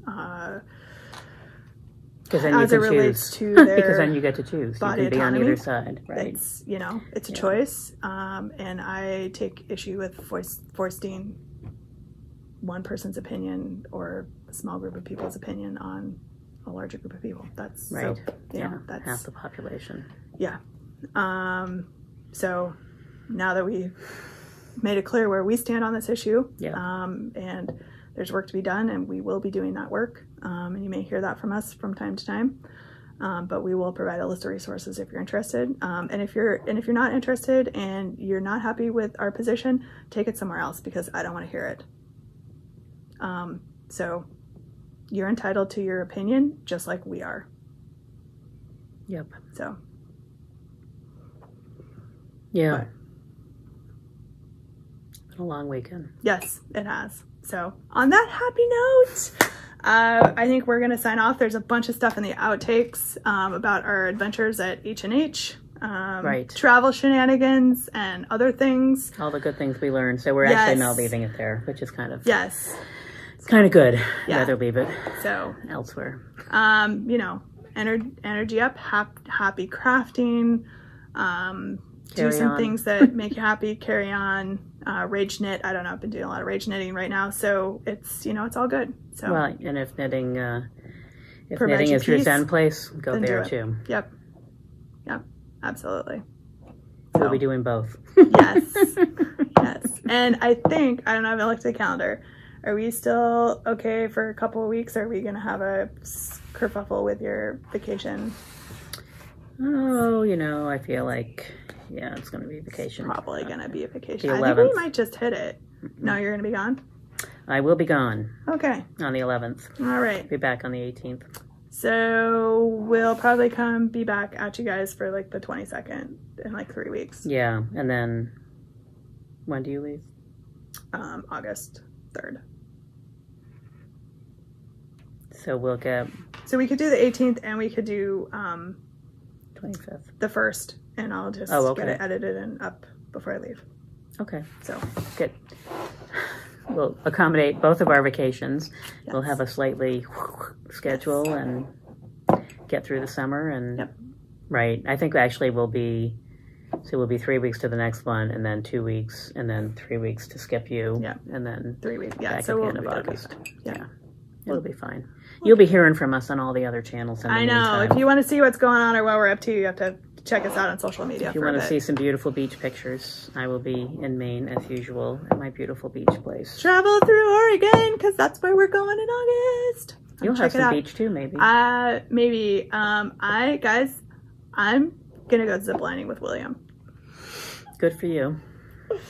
Because then as you it can relates choose. to their because then you get to choose. body you can be autonomy. on either side, right? It's a choice, and I take issue with foisting one person's opinion or a small group of people's opinion on a larger group of people. That's right. That's half the population. Yeah. So now that we've made it clear where we stand on this issue, and there's work to be done, and we will be doing that work. And you may hear that from us from time to time, but we will provide a list of resources if you're interested. And if you're not interested and you're not happy with our position, take it somewhere else, because I don't want to hear it. So you're entitled to your opinion, just like we are. Yep. So. Yeah. a long weekend. Yes, it has. So on that happy note, I think we're going to sign off. There's a bunch of stuff in the outtakes about our adventures at H&H. Right. Travel shenanigans and other things. All the good things we learned. So we're actually not leaving it there, which is kind of kind of good. Yeah. Rather leave it so elsewhere. You know, energy up, happy crafting. Do some things that make you happy. Carry on. Rage knit. I don't know. I've been doing a lot of rage knitting right now, so it's it's all good. So well, and if knitting is your zen place, go there too. Yep. Absolutely. We'll be doing both. Yes. Yes. And I think, I don't know, I haven't looked at the calendar. Are we still okay for a couple of weeks? Or are we going to have a kerfuffle with your vacation? Oh, I feel like, it's going to be vacation. Probably going to be a vacation. The 11th. I think we might just hit it. No, you're going to be gone? I will be gone. Okay. On the 11th. All right. Be back on the 18th. So we'll probably be back at you guys for like the 22nd in like 3 weeks. Yeah, and then when do you leave? August 3rd. So we'll get... So we could do the 18th and we could do 25th. The 1st, and I'll just get it edited and up before I leave. Okay. So good. We'll accommodate both of our vacations. Yes. We'll have a slightly schedule and get through the summer. And right, I think actually we'll be 3 weeks to the next one, and then 2 weeks, and then 3 weeks to skip you, and then 3 weeks. Yeah, back so at the we'll end of August. Yeah, it'll be fine. You'll be hearing from us on all the other channels. In the meantime. If you want to see what's going on or what we're up to, you have to check us out on social media. If you want to see some beautiful beach pictures, I will be in Maine as usual at my beautiful beach place. Travel through Oregon, because that's where we're going in August. You'll have some beach too, maybe. Maybe. I'm gonna go ziplining with William. Good for you.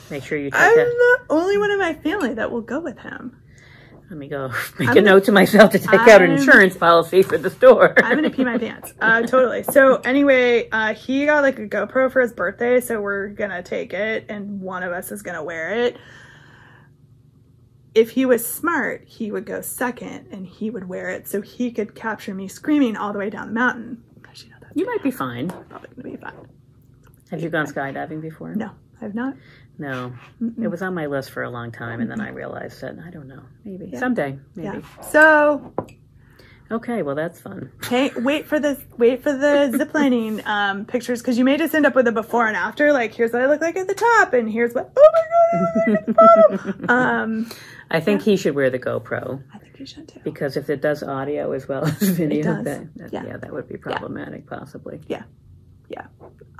Make sure you check I'm the only one in my family that will go with him. Let me go make a note to myself to take out an insurance policy for the store. I'm going to pee my pants. Totally. So anyway, he got like a GoPro for his birthday, so we're going to take it, and one of us is going to wear it. If he was smart, he would go second, and he would wear it so he could capture me screaming all the way down the mountain. Because you might be fine. Probably going to be fine. Have you gone skydiving before? No, I've not. No. It was on my list for a long time, and then I realized that, I don't know, maybe. Someday, maybe. Yeah. So... Okay, well, that's fun. Okay, wait for the ziplining pictures, because you may just end up with a before and after. Like, here's what I look like at the top, and here's what... Oh, my God, at the bottom. I think he should wear the GoPro. I think he should, too. Because if it does audio as well as video, that would be problematic, possibly. Yeah.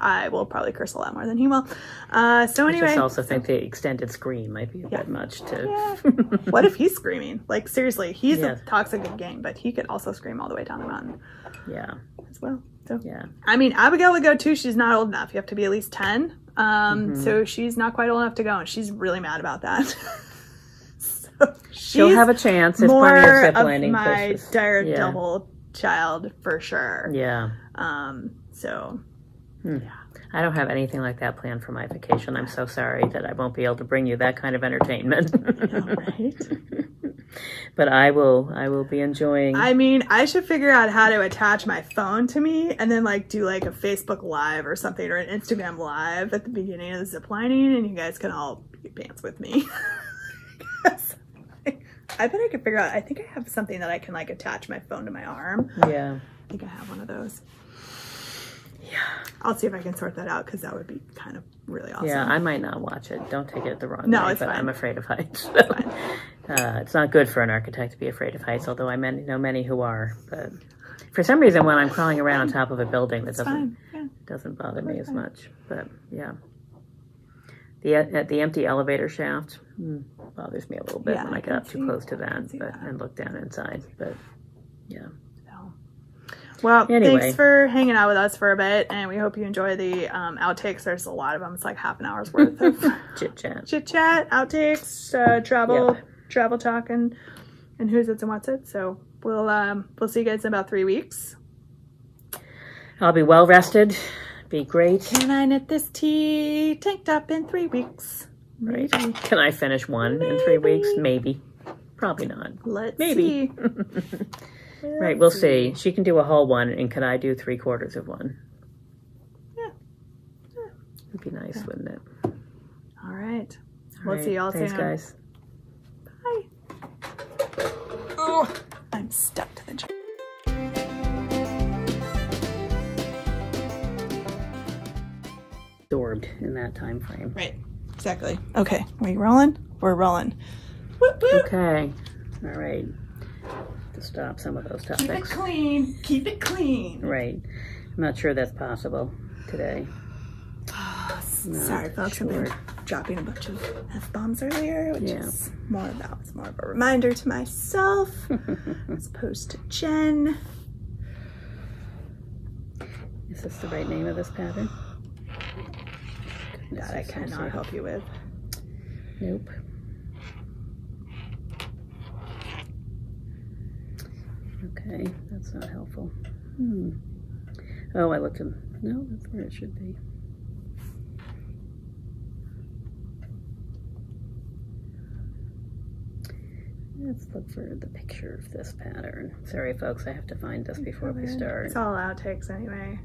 I will probably curse a lot more than he will. So anyway. I just also think the extended scream might be a bit much to... Yeah. What if he's screaming? Like, seriously, he's a toxic good gang, but he could also scream all the way down the mountain. Yeah. As well. So, yeah. I mean, Abigail would go too. She's not old enough. You have to be at least 10. So she's not quite old enough to go, and she's really mad about that. So she'll have a chance. There's more plenty of of my dire double child for sure. Yeah. So... Yeah. I don't have anything like that planned for my vacation. I'm so sorry that I won't be able to bring you that kind of entertainment. Right? But I will be enjoying. I mean, I should figure out how to attach my phone to me and then like do like a Facebook Live or something, or an Instagram Live at the beginning of the ziplining, and you guys can all pee pants with me. I bet I could figure out. I think I have something that I can like attach my phone to my arm. Yeah. I think I have one of those. Yeah. I'll see if I can sort that out, because that would be kind of really awesome. Yeah, I might not watch it. Don't take it the wrong way. No, it's but fine. I'm afraid of heights. So. It's fine. It's not good for an architect to be afraid of heights, although I know many who are. But for some reason, when I'm crawling around on top of a building, that doesn't bother me as much. But yeah, the empty elevator shaft bothers me a little bit when I get up too close to that, and look down inside. But yeah. Well, thanks for hanging out with us for a bit, and we hope you enjoy the outtakes. There's a lot of them. It's like half an hour's worth of chit-chat, outtakes, travel talk, and who's it and what's it. So we'll see you guys in about 3 weeks. I'll be well rested. Be great. Can I knit this tank top in 3 weeks? Right. Maybe. Can I finish one in 3 weeks? Maybe. Probably not. Let's Maybe. see. Right, we'll see. She can do a whole one, and can I do 3/4 of one? Yeah. It'd be nice, wouldn't it? All right. All We'll right. see y'all Thanks, soon. guys. Bye. Oh, I'm stuck to the chair. Absorbed in that time frame. Right. Exactly. Okay. Are we rolling? We're rolling. Whoop, whoop. Okay. All right. To stop some of those Keep it topics. clean. Keep it clean. Right. I'm not sure that's possible today. Sorry, folks. I've been dropping a bunch of F-bombs earlier, which is more of a reminder to myself as opposed to Jen. Is this the right name of this pattern? That I cannot help you with. Nope. Okay, that's not helpful. Oh, I looked at... No, that's where it should be. Let's look for the picture of this pattern. Sorry, folks, I have to find this before we start. It's all outtakes anyway.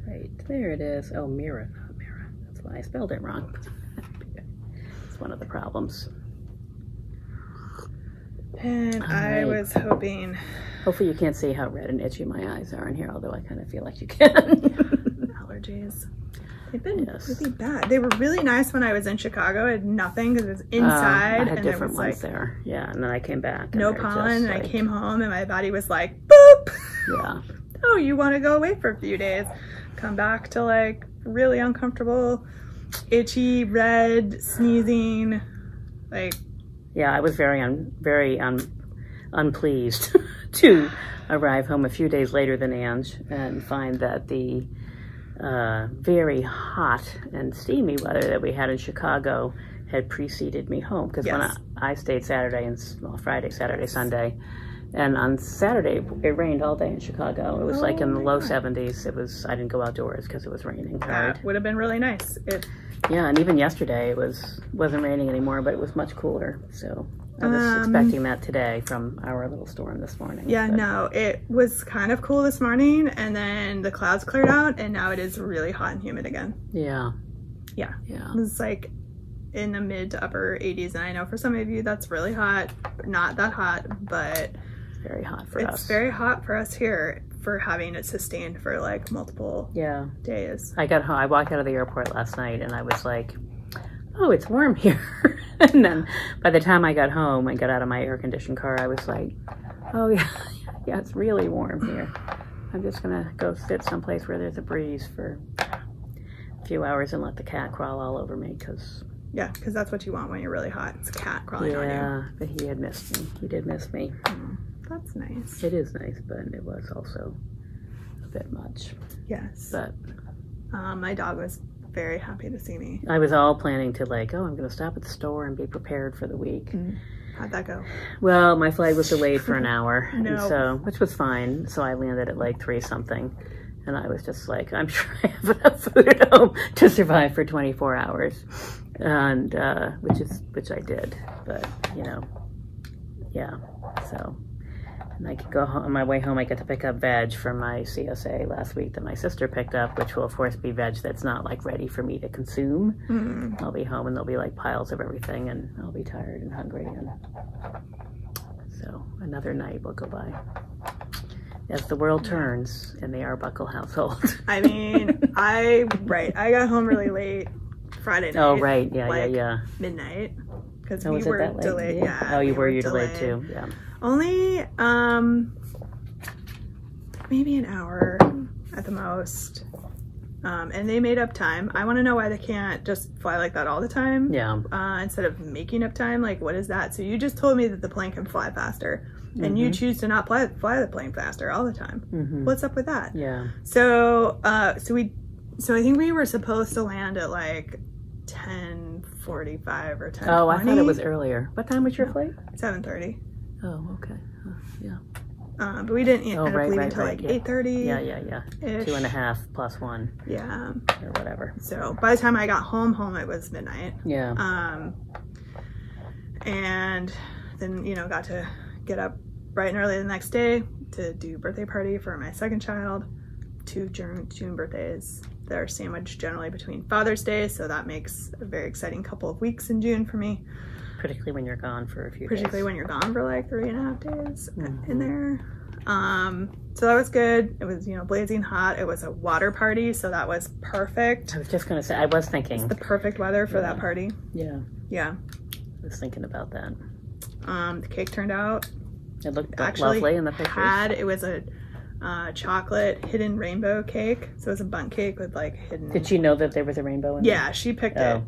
Right, there it is. Oh, Mira, not Mira. That's why I spelled it wrong. It's one of the problems. And All I right. was hoping... Hopefully you can't see how red and itchy my eyes are in here, although I kind of feel like you can. Allergies. They've been Yes. really bad. They were really nice when I was in Chicago. I had nothing because it was inside. I had and there different was ones like there. Yeah, and then I came back. no they're pollen. just And I like- came home and my body was like, boop. Yeah. Oh, you want to go away for a few days. Come back to like really uncomfortable, itchy, red, sneezing. Like, Yeah, I was very unpleased to arrive home a few days later than Ange and find that the very hot and steamy weather that we had in Chicago had preceded me home. Because when Yes. I stayed Saturday and Friday, Saturday, Sunday, and on Saturday it rained all day in Chicago. It was like in the low 70s. It was. I didn't go outdoors because it was raining hard. that would have been really nice. Yeah, and even yesterday it wasn't raining anymore, but it was much cooler. So I was expecting that today from our little storm this morning. Yeah, but- no, it was kind of cool this morning, and then the clouds cleared out, and now it is really hot and humid again. Yeah. Yeah. Yeah. It's like in the mid to upper 80s, and I know for some of you that's really hot, not that hot, but It's very hot for it's us. very hot for us here for having it sustained for like multiple Yeah. days. I got home. I walked out of the airport last night, and I was like, "Oh, it's warm here." And then by the time I got home and got out of my air-conditioned car, I was like, "Oh yeah, yeah, it's really warm here. I'm just gonna go sit someplace where there's a breeze for a few hours and let the cat crawl all over me." Because Yeah, because that's what you want when you're really hot. It's a cat crawling on you. yeah, but he had missed me. He did miss me. That's nice. It is nice, but it was also a bit much. Yes. But My dog was very happy to see me. I was all planning to like, oh, I'm going to stop at the store and be prepared for the week. How'd that go? Well, my flight was delayed for an hour, No. and so which was fine. So I landed at like 3 something, and I was just like, I'm sure I have enough food at home to survive for 24 hours, and which I did. But you know, yeah. So, and I could go home. On my way home, I got to pick up veg from my CSA last week that my sister picked up, which will of course be veg that's not like ready for me to consume. I'll be home and there'll be like piles of everything, and I'll be tired and hungry, and so another night will go by as the world turns in the Arbuckle household. I mean, I got home really late Friday night. Oh right, yeah, like yeah. Midnight. Because Oh, we was it were that late? delayed. Yeah. Oh, you were we delayed too. Yeah. Only maybe an hour at the most. And they made up time. I want to know why they can't just fly like that all the time. Yeah. Instead of making up time. Like, what is that? So you just told me that the plane can fly faster, and you choose to not fly the plane faster all the time. What's up with that? Yeah. So, so I think we were supposed to land at like 10:45 or 10:20. Oh, I thought it was earlier. What time was your flight? 7:30. Oh, okay. Yeah. But we didn't end up leaving until like 8:30. Yeah. 2.5 plus 1. Yeah. Or whatever. So by the time I got home, it was midnight. Yeah. And then, got to get up bright and early the next day to do birthday party for my second child. 2 June birthdays that are sandwiched generally between Father's Day, so that makes a very exciting couple of weeks in June for me. Particularly when you're gone for a few days. Particularly when you're gone for like 3.5 days in there. So that was good. It was, blazing hot. It was a water party, so that was perfect. I was just going to say, I was thinking. It's the perfect weather for that party. Yeah. Yeah. I was thinking about that. The cake turned out. It looked lovely in the pictures. It was a chocolate hidden rainbow cake. So it was a bundt cake with like hidden. Did she know that there was a rainbow in Yeah, she picked it.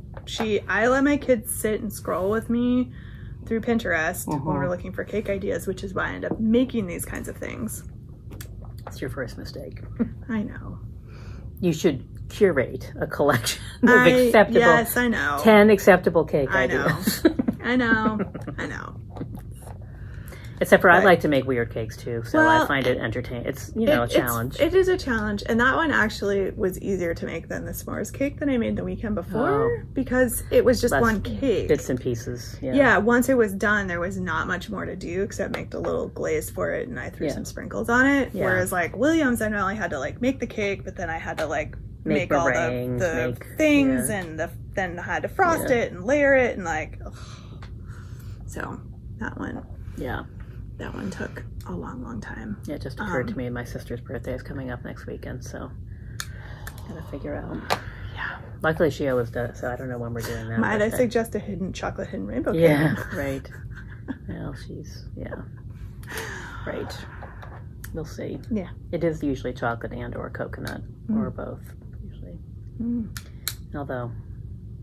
I let my kids sit and scroll with me through Pinterest when we're looking for cake ideas, which is why I end up making these kinds of things. It's your first mistake. I know. You should curate a collection of acceptable. Yes, I know. 10 acceptable cake ideas. I know. Except for I like to make weird cakes too, so I find it entertaining. It's, a challenge. It is a challenge, and that one actually was easier to make than the s'mores cake that I made the weekend before because it was just one cake. Bits and pieces. Yeah, once it was done, there was not much more to do except make the little glaze for it, and I threw some sprinkles on it. Yeah. Whereas like Williams, I not only had to like make the cake, but then I had to like make all the things and then I had to frost it and layer it and like, so that one. Yeah. That one took a long time. Yeah, it just occurred to me my sister's birthday is coming up next weekend, so gotta figure out. Yeah. Luckily she always does, so I don't know when we're doing that. Might I suggest a hidden rainbow cake? Yeah, right. Well, right. We'll see. Yeah. It is usually chocolate and or coconut or both, usually. Although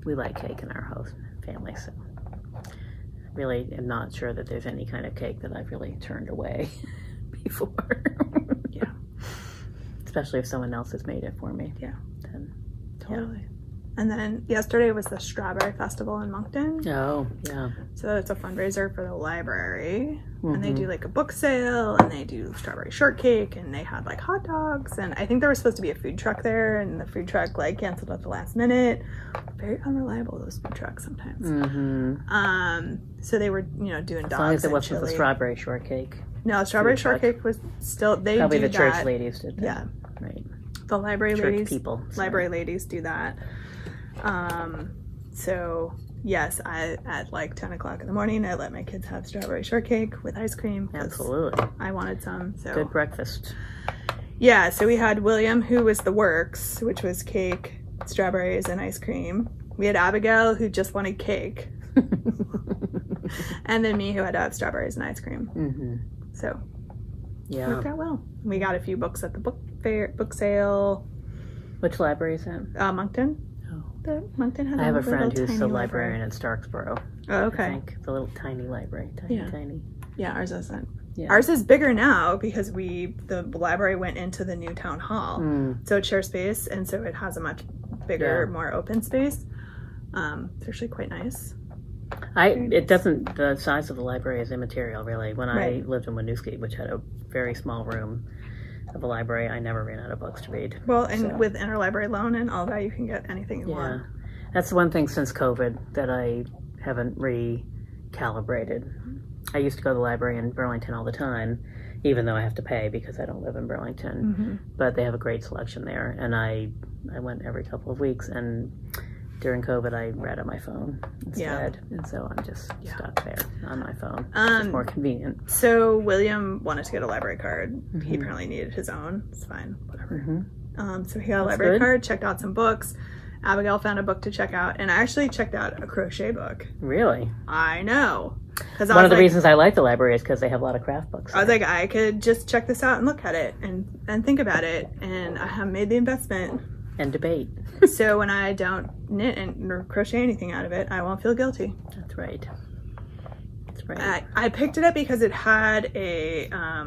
we like cake in our house family, so really am not sure that there's any kind of cake that I've really turned away before. Yeah. Especially if someone else has made it for me. Yeah. Then, totally. And then yesterday was the Strawberry Festival in Moncton. Oh, yeah. So it's a fundraiser for the library. And they do like a book sale and they do strawberry shortcake and they had like hot dogs. And I think there was supposed to be a food truck there and the food truck like canceled at the last minute. Very unreliable, those food trucks sometimes. So they were, doing dogs. As long as it wasn't chili. the strawberry shortcake. No, strawberry shortcake was still, they Probably do the church ladies did that. Yeah. Right. The library church ladies. People. Library ladies do that. So yes, at like 10 o'clock in the morning, I let my kids have strawberry shortcake with ice cream. Absolutely. I wanted some. So good breakfast. Yeah, so we had William, who was the works, which was cake, strawberries, and ice cream. We had Abigail, who just wanted cake. And then me, who had to have strawberries and ice cream. So yeah, worked out well. We got a few books at the book sale. Which library is that? Moncton. Moncton has I have a friend who's the librarian in Starksboro. Oh, okay. I think the little tiny library, tiny. Yeah, ours isn't. Yeah. Ours is bigger now because the library went into the new town hall, so it shares space, and so it has a much bigger, more open space. It's actually quite nice. The size of the library is immaterial, really. When I lived in Winooski, which had a very small room of a library, I never ran out of books to read. Well, and with interlibrary loan and all that, you can get anything you want. That's one thing since COVID that I haven't recalibrated. I used to go to the library in Burlington all the time, even though I have to pay because I don't live in Burlington. But they have a great selection there, and I went every couple of weeks, and during COVID, I read on my phone instead, and so I'm just stuck there on my phone. It's more convenient. So William wanted to get a library card. He apparently needed his own. It's fine, whatever. So he got a library card, checked out some books. Abigail found a book to check out, and I actually checked out a crochet book. Really? I know. One of the reasons I like the library is because they have a lot of craft books. I was like, I could just check this out and look at it and think about it, and I have made the investment. And debate. So when I don't knit or crochet anything out of it, I won't feel guilty. That's right. That's right. I picked it up because it had a, I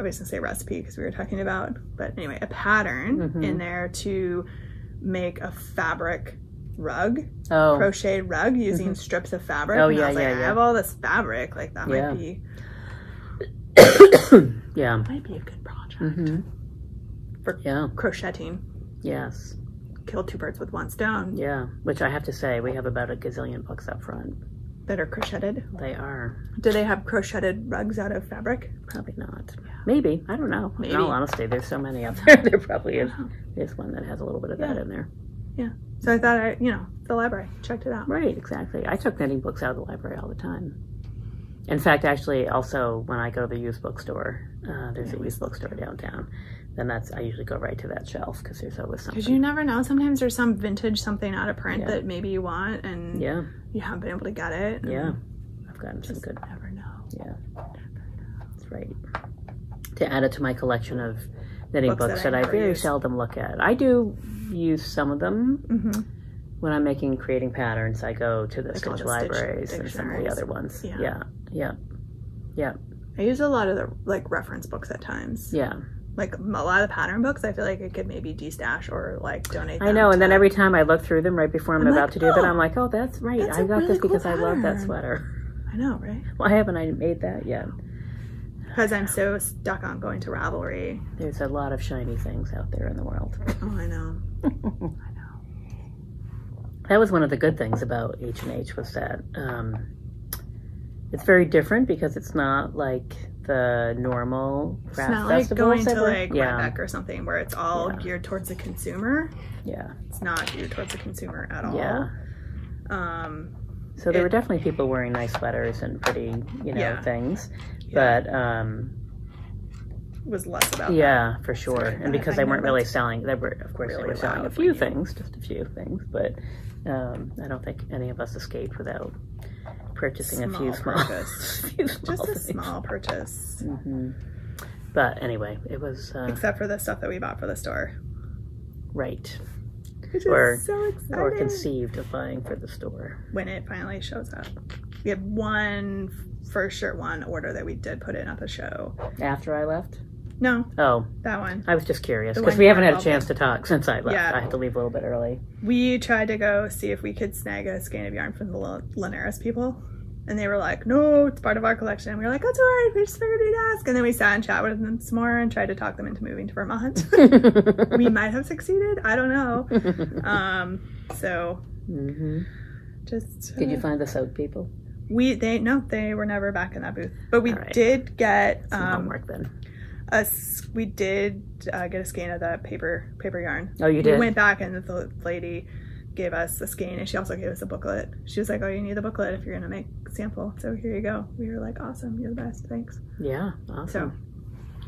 was going to say recipe because we were talking about, but anyway, a pattern in there to make a fabric rug, crocheted rug using strips of fabric. Oh, and yeah, I was like, I have all this fabric, like that might be Yeah. Might be a good project for crocheting. Yes. Kill two birds with one stone. Yeah. Which I have to say, we have about a gazillion books up front. That are crocheted? They are. Do they have crocheted rugs out of fabric? Probably not. Yeah. Maybe. I don't know. Maybe. In all honesty, there's so many out there. There probably is one that has a little bit of that in there. Yeah. So I thought, the library. Checked it out. Right, exactly. I took knitting books out of the library all the time. In fact, actually, also, when I go to the used bookstore, there's a used bookstore downtown, then I usually go right to that shelf because there's always something. Because you never know. Sometimes there's some vintage something out of print that maybe you want, and you haven't been able to get it. Yeah. I've gotten some good. Never know. Yeah. That's right. To add it to my collection of knitting books that I very seldom look at. I do use some of them. When I'm creating patterns, I go to the Stitch libraries and some of the other ones. Yeah. I use a lot of the reference books at times. Yeah. Like a lot of the pattern books, I feel like I could maybe de-stash or donate them. I know, and then every time I look through them right before I'm about to do that, I'm like, oh, that's right. I got this because I love that sweater. I know, right? Why haven't I made that yet? Because I'm so stuck on going to Ravelry. There's a lot of shiny things out there in the world. Oh, I know. That was one of the good things about H&H was that it's very different because it's not like the normal craft festivals. It's not like going to Rhinebeck or something where it's all geared towards the consumer. Yeah. It's not geared towards the consumer at all. Yeah. So there were definitely people wearing nice sweaters and pretty, things. But it was less about that. For sure. And because they weren't really selling, they were selling a few things, just a few things, but I don't think any of us escaped without purchasing a few small just a small purchase. But anyway, it was except for the stuff that we bought for the store, right? Which is so exciting. Or conceived of buying for the store when it finally shows up. We had one order that we did put in at the show after I left. No. Oh. That one. I was just curious because we haven't had a chance to talk since I left. Yeah. I had to leave a little bit early. We tried to go see if we could snag a skein of yarn from the Linares people. And they were like, no, it's part of our collection. And we were like, that's all right. We just figured we'd ask. And then we sat and chat with them some more and tried to talk them into moving to Vermont. We might have succeeded. I don't know. Just... Did you find the soap people? They were never back in that booth. But we did get... some homework then. We did get a skein of the paper yarn. Oh, you did? We went back and the lady gave us a skein and she also gave us a booklet. She was like, oh, you need the booklet if you're going to make a sample. So here you go. We were like, awesome. You're the best. Thanks. Yeah, awesome.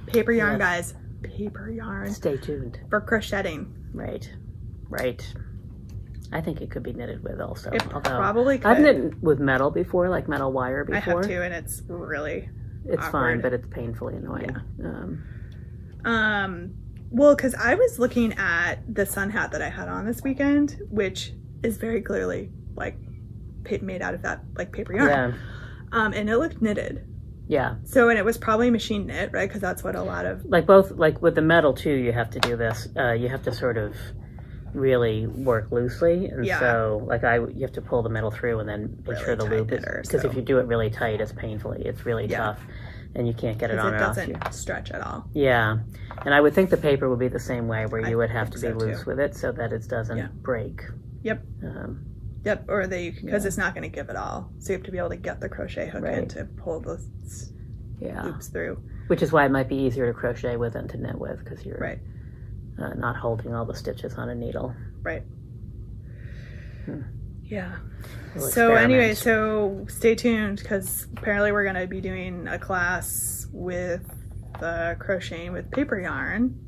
So paper yarn, guys. Paper yarn. Stay tuned. For crocheting. Right. I think it could be knitted with also. It probably could. I've knit with metal before, like metal wire before. I have too, and it's really awkward. Fine, but it's painfully annoying. Yeah. Well, because I was looking at the sun hat that I had on this weekend, which is very clearly made out of that paper yarn. Yeah. And it looked knitted. Yeah. So, and it was probably machine knit, right? Because that's what a lot of with the metal too. You have to do this. You have to sort of really work loosely, and so you have to pull the metal through and then make sure the loop is, because if you do it really tight, it's really tough. And you can't get it on or off. It doesn't stretch at all. Yeah. And I would think the paper would be the same way, where you would have to be loose with it so that it doesn't break. Yep. Or that you can, because it's not going to give it all. So you have to be able to get the crochet hook in to pull those loops through. Which is why it might be easier to crochet with than to knit with, because you're not holding all the stitches on a needle. Right. Yeah. So anyway, so stay tuned, because apparently we're going to be doing a class with crocheting with paper yarn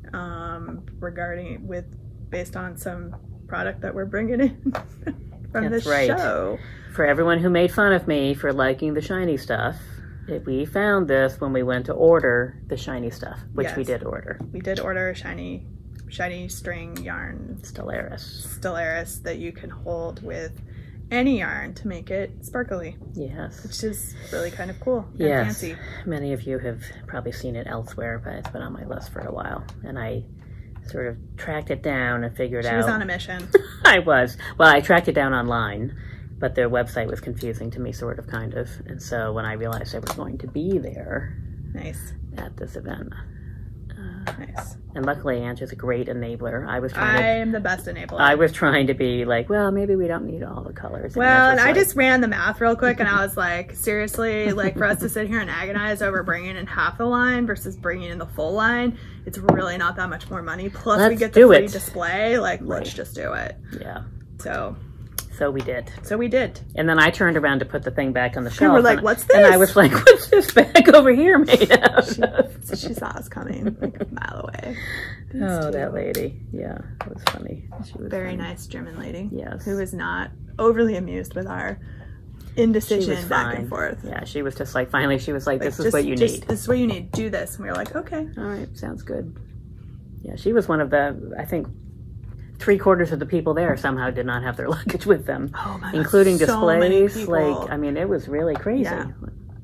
based on some product that we're bringing in from the show. For everyone who made fun of me for liking the shiny stuff, we found this when we went to order the shiny stuff, which we did order. We did order shiny string yarn, Stellaris, that you can hold with any yarn to make it sparkly. Yes. Which is really kind of cool and fancy. Many of you have probably seen it elsewhere, but it's been on my list for a while. And I sort of tracked it down and figured out... She was on a mission. I was. Well, I tracked it down online, but their website was confusing to me, sort of, kind of. And so when I realized I was going to be there, Nice. at this event. Nice. And luckily, Ange is a great enabler. I am the best enabler. I was trying to be like, well, maybe we don't need all the colors. Well, and I just ran the math real quick, and I was like, seriously, like for us to sit here and agonize over bringing in half the line versus bringing in the full line, it's really not that much more money. Plus, we get the free display. Like, let's just do it. Yeah. So we did. And then I turned around to put the thing back on the shelf. And we're like, what's this? And I was like, what's this bag over here made of? She saw us coming like a mile away. That lady. Yeah, it was funny. She was very nice German lady. Yes. Who was not overly amused with our indecision back and forth. Yeah, she was just like, finally, she was like, this is what you need. This is what you need. Do this. And we were like, okay. All right, sounds good. Yeah, she was one of the, I think, 3/4 of the people there somehow did not have their luggage with them, including displays. Like, I mean, it was really crazy. Yeah.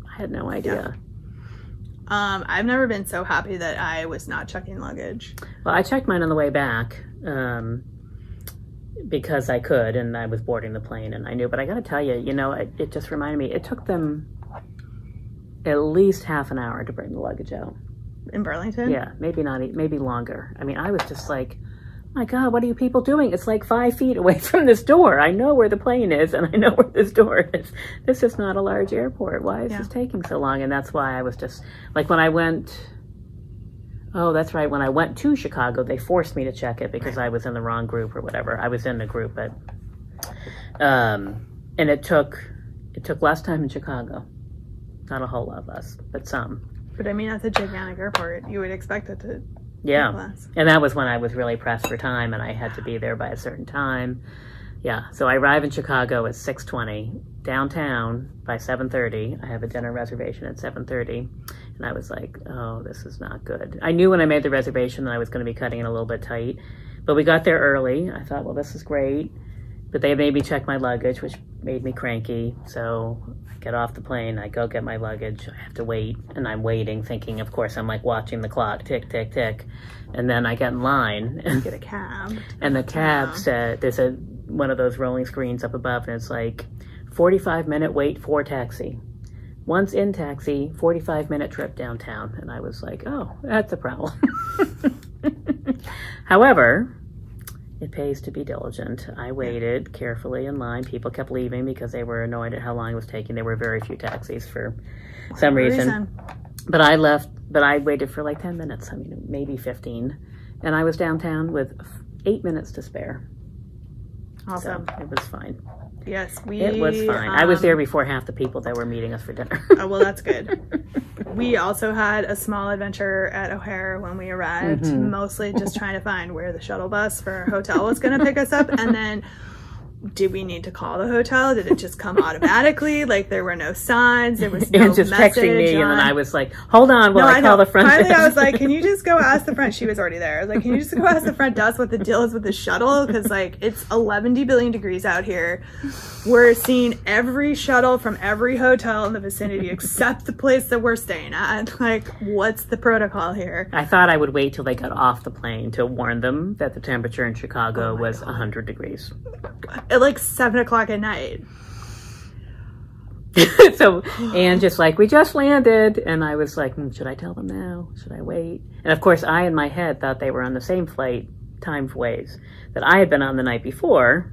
I had no idea. Yeah. I've never been so happy that I was not checking luggage. Well, I checked mine on the way back because I could, and I was boarding the plane, and I knew. But I got to tell you, you know, it just reminded me. It took them at least half an hour to bring the luggage out in Burlington. Yeah, maybe longer. I mean, I was just like, my God, what are you people doing? It's like 5 feet away from this door. I know where the plane is, and I know where this door is. This is not a large airport. Why is this taking so long? And that's why I was just, like when I went, that's right, when I went to Chicago, they forced me to check it because I was in the wrong group or whatever. I was in the group, but, and it took less time in Chicago. Not a whole lot less, but some. But I mean, that's a gigantic airport. You would expect it to... Yeah, and that was when I was really pressed for time, and I had to be there by a certain time. Yeah, so I arrive in Chicago at 6:20, downtown by 7:30. I have a dinner reservation at 7:30, and I was like, oh, this is not good. I knew when I made the reservation that I was going to be cutting it a little bit tight, but we got there early. I thought, well, this is great, but they made me check my luggage, which made me cranky, so... get off the plane, I go get my luggage, I have to wait, and I'm waiting, thinking, of course, I'm like watching the clock, tick, tick, tick, and then I get in line, and get a cab, and the cab said, there's one of those rolling screens up above, and it's like, 45-minute wait for taxi. Once in taxi, 45-minute trip downtown, and I was like, oh, that's a problem. However, it pays to be diligent. I waited carefully in line. People kept leaving because they were annoyed at how long it was taking. There were very few taxis for some reason. But I waited for like 10 minutes. I mean, maybe 15. And I was downtown with 8 minutes to spare. Awesome. So it was fine. Yes, it was fine. I was there before half the people that were meeting us for dinner. Oh, well, that's good. We also had a small adventure at O'Hare when we arrived, mostly just trying to find where the shuttle bus for our hotel was going to pick us up. And then, did we need to call the hotel? Did it just come automatically? Like, there were no signs. There was no just message texting me, and then I was like, hold on while I call the front desk. Finally, I was like, can you just go ask the front... She was already there. I was like, can you just go ask the front desk what the deal is with the shuttle? Because, like, it's 11 billion degrees out here. We're seeing every shuttle from every hotel in the vicinity except the place that we're staying at. Like, what's the protocol here? I thought I would wait till they got off the plane to warn them that the temperature in Chicago was 100 degrees. At like 7 o'clock at night. So, and just like, we just landed. And I was like, should I tell them now? Should I wait? And of course, I in my head thought they were on the same flight, time ways, that I had been on the night before,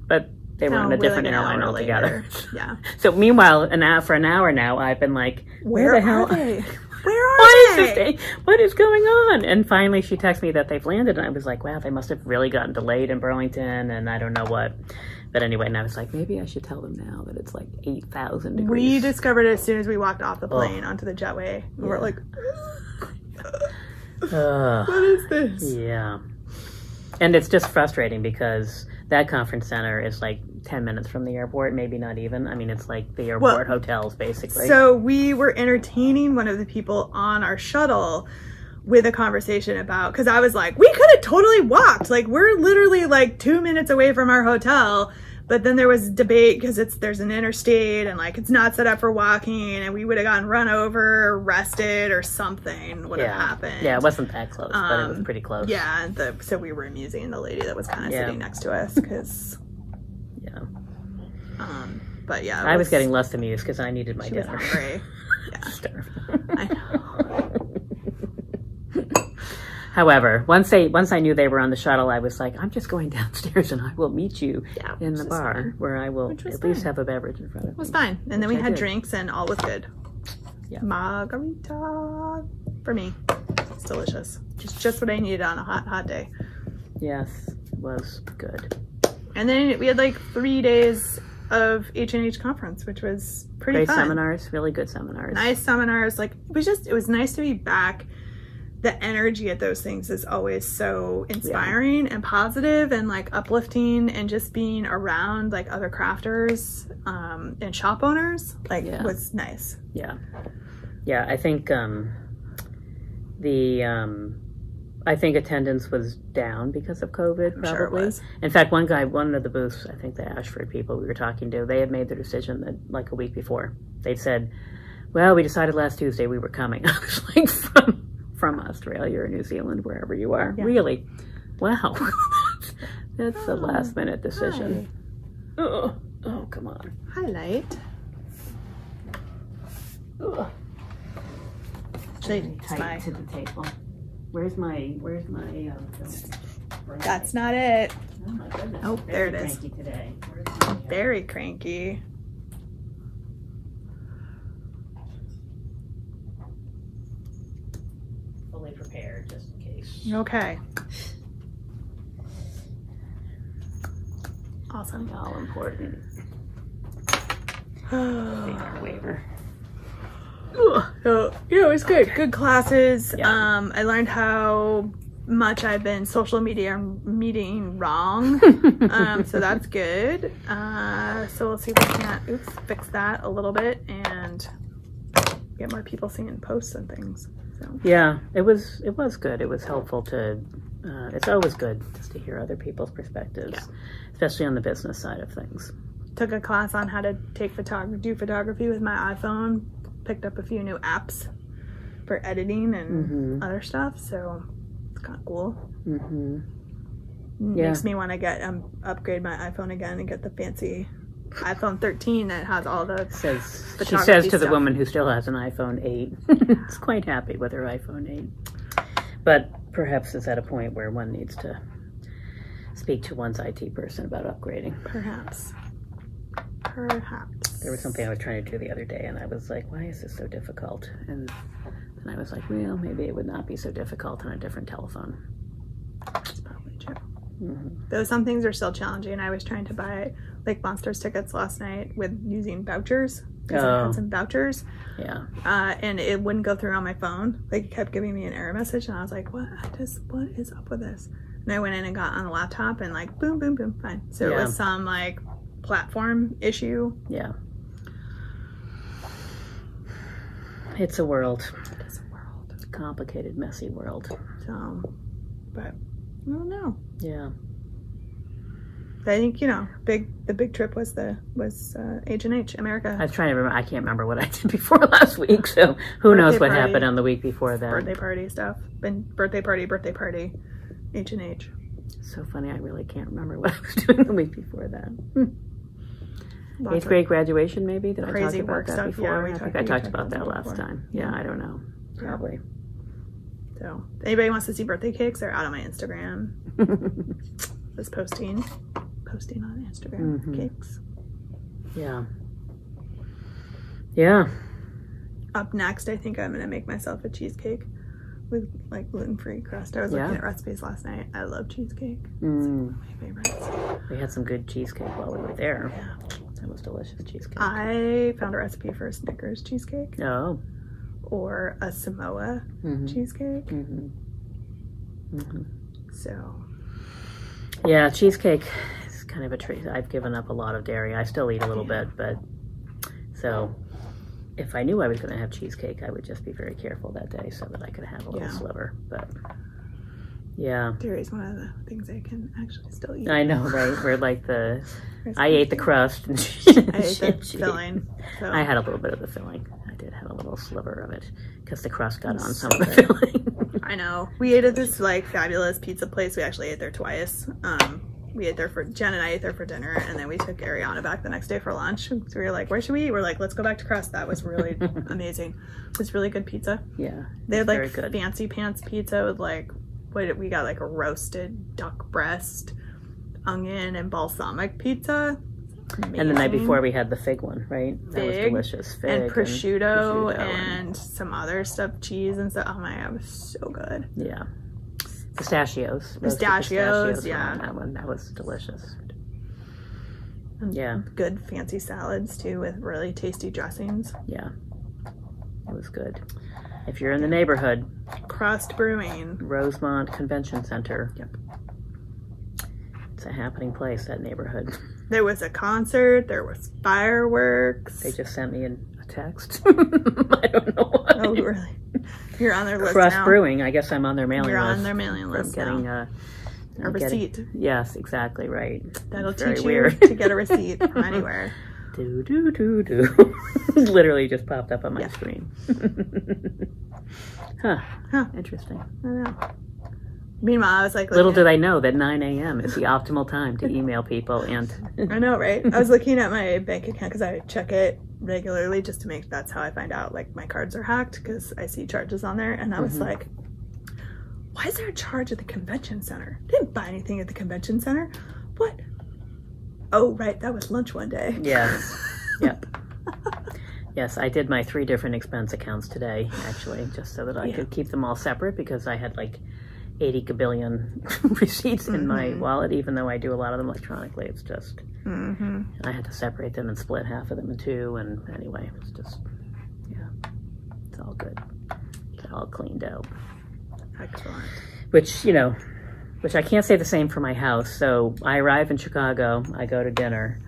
but they were on a different airline altogether. Yeah. So meanwhile, for an hour now, I've been like, where the hell are they? Where are they? What is going on? And finally she texted me that they've landed, and I was like, wow, they must have really gotten delayed in Burlington, and I don't know what. But anyway, and I was like, maybe I should tell them now that it's like 8,000 degrees. We discovered it as soon as we walked off the plane onto the jetway. We were like, what is this? Yeah. And it's just frustrating because that conference center is like 10 minutes from the airport, maybe not even. I mean, it's like the airport hotels, basically. So we were entertaining one of the people on our shuttle with a conversation about, because I was like, we could have totally walked. Like, we're literally like 2 minutes away from our hotel. But then there was debate because there's an interstate and like it's not set up for walking, and we would have gotten run over, arrested, or something would have happened. Yeah, it wasn't that close, but it was pretty close. Yeah, so we were amusing the lady that was kind of sitting next to us because. Yeah. But yeah, I was getting less amused because I needed my dinner. Was hungry. Starve. I know. However, once I knew they were on the shuttle, I was like, I'm just going downstairs and I will meet you in the bar where I will at least have a beverage in front of me. It was fine. And then we had did. drinks and all was good. Yeah. Margarita for me. It's delicious. Just what I needed on a hot day. Yes, it was good. And then we had like 3 days of H&H conference, which was pretty Great fun. seminars, really good seminars. Nice seminars. Like it was nice to be back. The energy at those things is always so inspiring and positive and like uplifting, and just being around like other crafters and shop owners was nice. Yeah. I think I think attendance was down because of COVID, probably. Sure it was. In fact, one of the booths, I think the Ashford people we were talking to, they had made their decision that like a week before. They'd said, well, we decided last Tuesday we were coming. I was like, from Australia or New Zealand, wherever you are. Yeah. Really? Wow. That's a last minute decision. Oh, come on. Highlight. Tight to the table. Where's my That's not it. Oh my goodness. Oh, there it is. Cranky today. Very cranky. Fully prepared, just in case. Okay. Awesome. All important. Waiver. So yeah, it was good. Good classes. Yeah. I learned how much I've been social media meeting wrong. So that's good. So we'll see if we can fix that a little bit and get more people seeing posts and things. So yeah, it was good. It was helpful to. It's always good just to hear other people's perspectives, especially on the business side of things. Took a class on how to do photography with my iPhone. Picked up a few new apps for editing and other stuff, so it's kind of cool. Makes me want to get upgrade my iPhone again and get the fancy iPhone 13 that has all the she says to the woman who still has an iPhone 8. Is quite happy with her iPhone 8, but perhaps is at a point where one needs to speak to one's IT person about upgrading. Perhaps. There was something I was trying to do the other day, and I was like, why is this so difficult? And I was like, well, maybe it would not be so difficult on a different telephone. That's probably true. Though some things are still challenging. I was trying to buy Lake Monsters tickets last night with using vouchers. Because I had some vouchers. Yeah. And it wouldn't go through on my phone. Like, it kept giving me an error message, and I was like, what is up with this? And I went in and got on the laptop, and like, boom, boom, boom, fine. So it was some like platform issue. Yeah. It's a world. It is a world. It's a complicated, messy world. So, but I don't know. Yeah. I think, the big trip was H&H America. I was trying to remember. I can't remember what I did before last week, so who knows what happened on the week before that. Birthday party stuff. Birthday party, H&H. So funny, I really can't remember what I was doing the week before that. 8th grade graduation, maybe? Did I talk about that before? I think I talked about that last time. Yeah, I don't know. Probably. So, if anybody wants to see birthday cakes, they're out on my Instagram. Just posting on Instagram cakes. Yeah. Yeah. Up next, I think I'm going to make myself a cheesecake with like gluten-free crust. I was looking at recipes last night. I love cheesecake. It's one of my favorites. We had some good cheesecake while we were there. Yeah. That was delicious cheesecake. I found a recipe for a Snickers cheesecake. Oh. Or a Samoa cheesecake. So. Yeah, cheesecake is kind of a treat. I've given up a lot of dairy. I still eat a little bit, but so if I knew I was going to have cheesecake, I would just be very careful that day so that I could have a little sliver. But yeah, dairy is one of the things I can actually still eat. I know, right? We're like I ate the crust and I ate the filling. So. I had a little bit of the filling. I did have a little sliver of it because the crust got on some of the filling. I know. We ate at this like fabulous pizza place. We actually ate there twice. we ate there Jen and I ate there for dinner, and then we took Ariana back the next day for lunch. So we were like, where should we eat? We're like, let's go back to Crust. That was really amazing. It was really good pizza. Yeah. They had like fancy pants pizza with like, we got like a roasted duck breast, onion, and balsamic pizza. Amazing. And the night before we had the fig one, right? Fig, that was delicious. Fig and prosciutto and some other stuff, cheese and stuff. Oh my God, it was so good. Yeah. Pistachios, yeah. That one, that was delicious. And yeah. Good fancy salads too with really tasty dressings. Yeah. It was good. If you're in the neighborhood, Crust Brewing, Rosemont Convention Center. Yep. It's a happening place, that neighborhood. There was a concert, there was fireworks. They just sent me a text. I don't know why. Oh, really? You're on their list Crust now. Brewing. I guess I'm on their mailing list. You're on their mailing list getting now. A receipt. Yes, exactly right. That'll it's teach you weird. to get a receipt from anywhere. Do. Literally just popped up on my screen. Huh. Interesting. I know. Meanwhile, I was like, little did I know that 9 a.m. is the optimal time to email people. And I know, right? I was looking at my bank account because I check it regularly just to make, that's how I find out like my cards are hacked, because I see charges on there. And I was like, why is there a charge at the convention center? I didn't buy anything at the convention center. What? Oh, right. That was lunch one day. Yes. Yep. Yes, I did my 3 different expense accounts today, actually, just so that I could keep them all separate, because I had like 80 gabillion receipts in my wallet, even though I do a lot of them electronically. It's just, I had to separate them and split half of them in 2, and anyway, it's just, it's all good. It's all cleaned out. Excellent. Which I can't say the same for my house. So I arrive in Chicago, I go to dinner,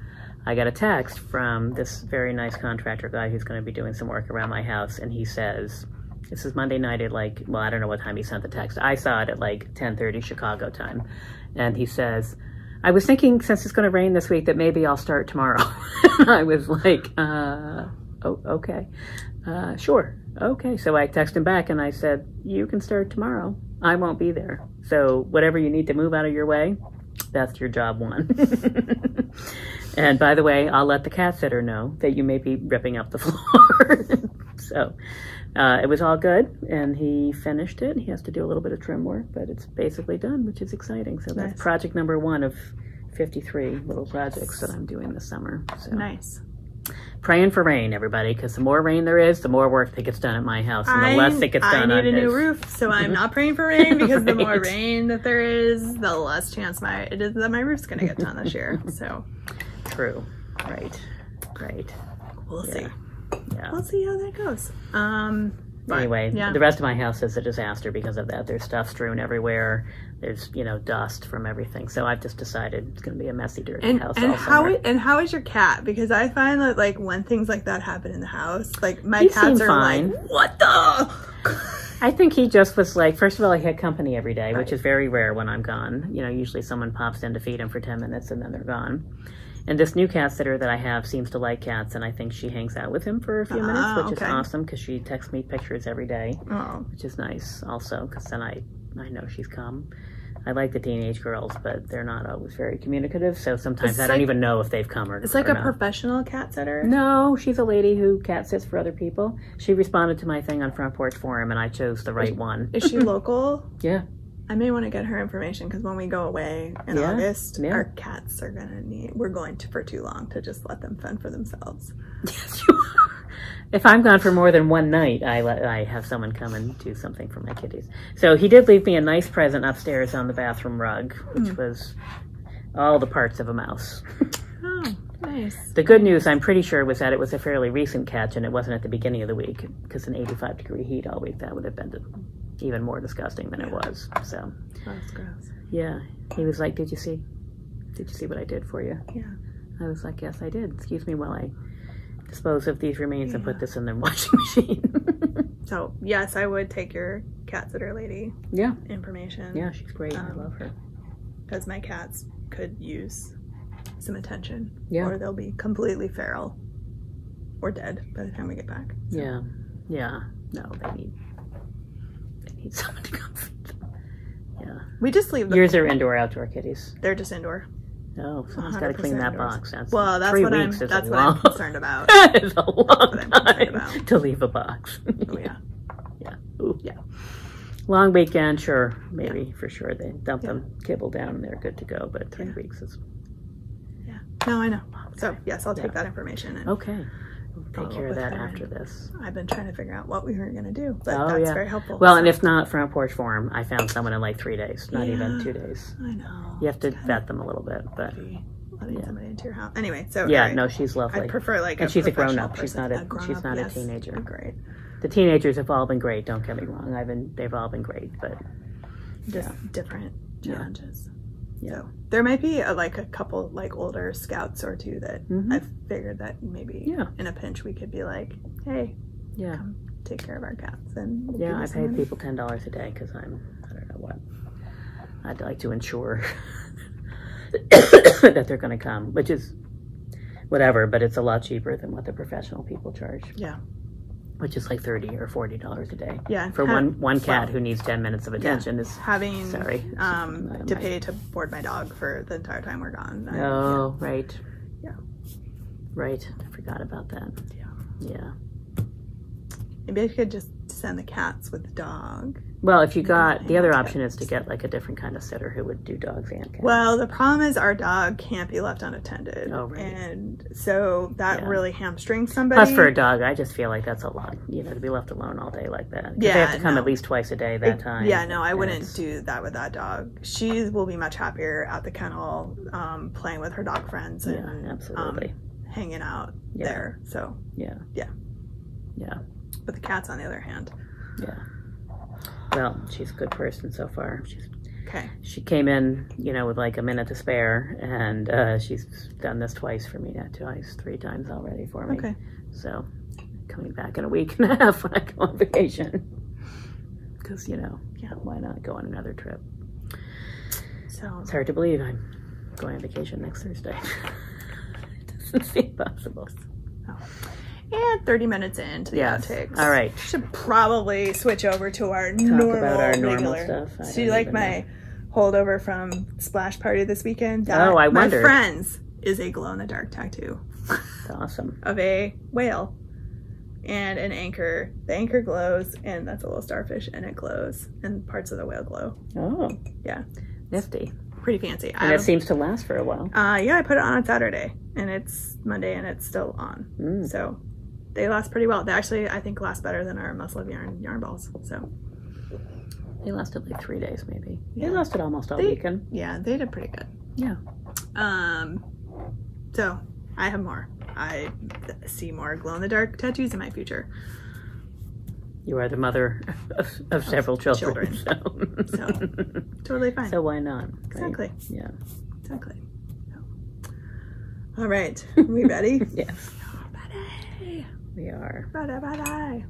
I got a text from this very nice contractor guy who's going to be doing some work around my house, and he says, this is Monday night at like, well, I don't know what time he sent the text. I saw it at like 10:30 Chicago time. And he says, I was thinking, since it's going to rain this week, that maybe I'll start tomorrow. I was like, oh, okay. Sure. Okay. So I texted him back and I said, you can start tomorrow. I won't be there. So whatever you need to move out of your way, that's your job one. And by the way, I'll let the cat sitter know that you may be ripping up the floor. So it was all good, and he finished it. He has to do a little bit of trim work, but it's basically done, which is exciting. So that's project number 1 of 53 little projects that I'm doing this summer. So. Nice. Praying for rain, everybody, because the more rain there is, the more work that gets done at my house, and the less it gets done on his. I need a new roof, so I'm not praying for rain, because the more rain that there is, the less chance it is that my roof's going to get done this year. So true. Right. We'll see. Yeah. We'll see how that goes. Anyway, the rest of my house is a disaster because of that. There's stuff strewn everywhere. There's, dust from everything. So I've just decided it's going to be a messy, dirty house all summer. How is your cat? Because I find that, like, when things like that happen in the house, like, my cats are fine. Like, what the? I think he just was like, first of all, he had company every day, which is very rare when I'm gone. Usually someone pops in to feed him for 10 minutes and then they're gone. And this new cat sitter that I have seems to like cats, and I think she hangs out with him for a few minutes, which is awesome, because she texts me pictures every day, which is nice also, because then I know she's come. I like the teenage girls, but they're not always very communicative, so sometimes I don't even know if they've come or not. It's like a professional cat sitter? No, she's a lady who cat sits for other people. She responded to my thing on Front Porch Forum, and I chose the right one. Is she local? Yeah. I may want to get her information, because when we go away in August, our cats are we're going to for too long to just let them fend for themselves. Yes, you are. If I'm gone for more than one night, I have someone come and do something for my kitties. So he did leave me a nice present upstairs on the bathroom rug, which was all the parts of a mouse. Oh, nice. The good news, I'm pretty sure, was that it was a fairly recent catch, and it wasn't at the beginning of the week, because in 85-degree heat all week, that would have been even more disgusting than it was. So that's gross. Yeah, he was like, did you see what I did for you? Yeah. I was like, yes, I did. Excuse me while I dispose of these remains and put this in the washing machine. So yes, I would take your cat sitter lady information. Yeah, she's great. I love her, because my cats could use some attention, or they'll be completely feral or dead by the time we get back. So. Yeah. No, they need someone to come feed them. Yeah. We just leave them. Yours are indoor, outdoor kitties. They're just indoor. Oh, someone's got to clean 100% that endorse. box. That's Well, that's 3 what weeks is that's a what long. I'm concerned about. That is a long what I'm concerned time about. to leave a box. Oh yeah. Yeah. Ooh. Yeah. Long weekend, sure, maybe for sure they dump them, kibble down, and they're good to go. But 3 weeks is Yeah. No, I know. So yes, I'll take that information and okay. We'll take follow care up of with that her. after this. I've been trying to figure out what we were going to do, but Oh, that's yeah. very helpful. Well, so. and if not Front Porch Forum, I found someone in like 3 days, not even Yeah. 2 days. I know. You have to vet them a little bit, but Letting somebody into your house. Anyway, so yeah, alright. no, she's lovely. I prefer like And a she's a professional grown-up. She's person. not a grown-up, a yes. teenager. Great. The teenagers have all been great. Don't get me wrong. They've all been great, but Just different challenges. Yeah. So there might be like a couple like older scouts or two that Mhm. I've figured that maybe in a pinch we could be like, hey, yeah, come take care of our cats. And we'll give yeah. you I some pay money. people $10 a day because I don't know what. I'd like to ensure that they're going to come, which is whatever, but it's a lot cheaper than what the professional people charge. Yeah. Which is like $30 or $40 a day. Yeah. For one cat who needs 10 minutes of attention is having not to my- pay to board my dog for the entire time we're gone. Oh, right. Yeah. Right. I forgot about that. Yeah. Maybe I could just send the cats with the dog. Well, if you got, the hang other on option is to get like a different kind of sitter who would do dogs and cats. Well, the problem is our dog can't be left unattended. Oh, right. And so that Yeah. really hamstrings somebody. Plus for a dog, I just feel like that's a lot, to be left alone all day like that. 'Cause they have to come no. at least twice a day that time. Yeah, no, I and wouldn't it's- do that with that dog. She will be much happier at the kennel, playing with her dog friends and Yeah, absolutely. hanging out Yeah. there. So, Yeah. Yeah. Yeah. but the cats, on the other hand, Yeah. Well, she's a good person so far. okay. She came in, with like a minute to spare, and she's done this twice for me, not twice, 3 times already for me. Okay. So, coming back in a week and a half when I go on vacation. Because, why not go on another trip? So, It's hard to believe I'm going on vacation next Thursday. It doesn't seem possible. and 30 minutes into the Yes. outtakes. All right. Should probably switch over to our Talk normal, about our normal regular stuff. I So you don't like even my holdover from Splash Party this weekend? Oh, I my wondered. friend's is a glow-in-the-dark tattoo It's awesome. of a whale and an anchor. The anchor glows, and that's a little starfish, and it glows, and parts of the whale glow. Oh. Yeah. Nifty. Pretty fancy. And it seems to last for a while. Yeah, I put it on Saturday, and it's Monday, and it's still on. Mm. So they last pretty well. They actually, I think, last better than our muscle of yarn balls. So They lasted like 3 days, maybe. Yeah. They lasted almost all weekend. yeah, they did pretty good. Yeah. So I have more. I see more glow-in-the-dark tattoos in my future. You are the mother of several children. So totally fine. So why not? Right? Exactly. Yeah. Exactly. So. All right. Are we ready? Yes. Ready. We are. Ready.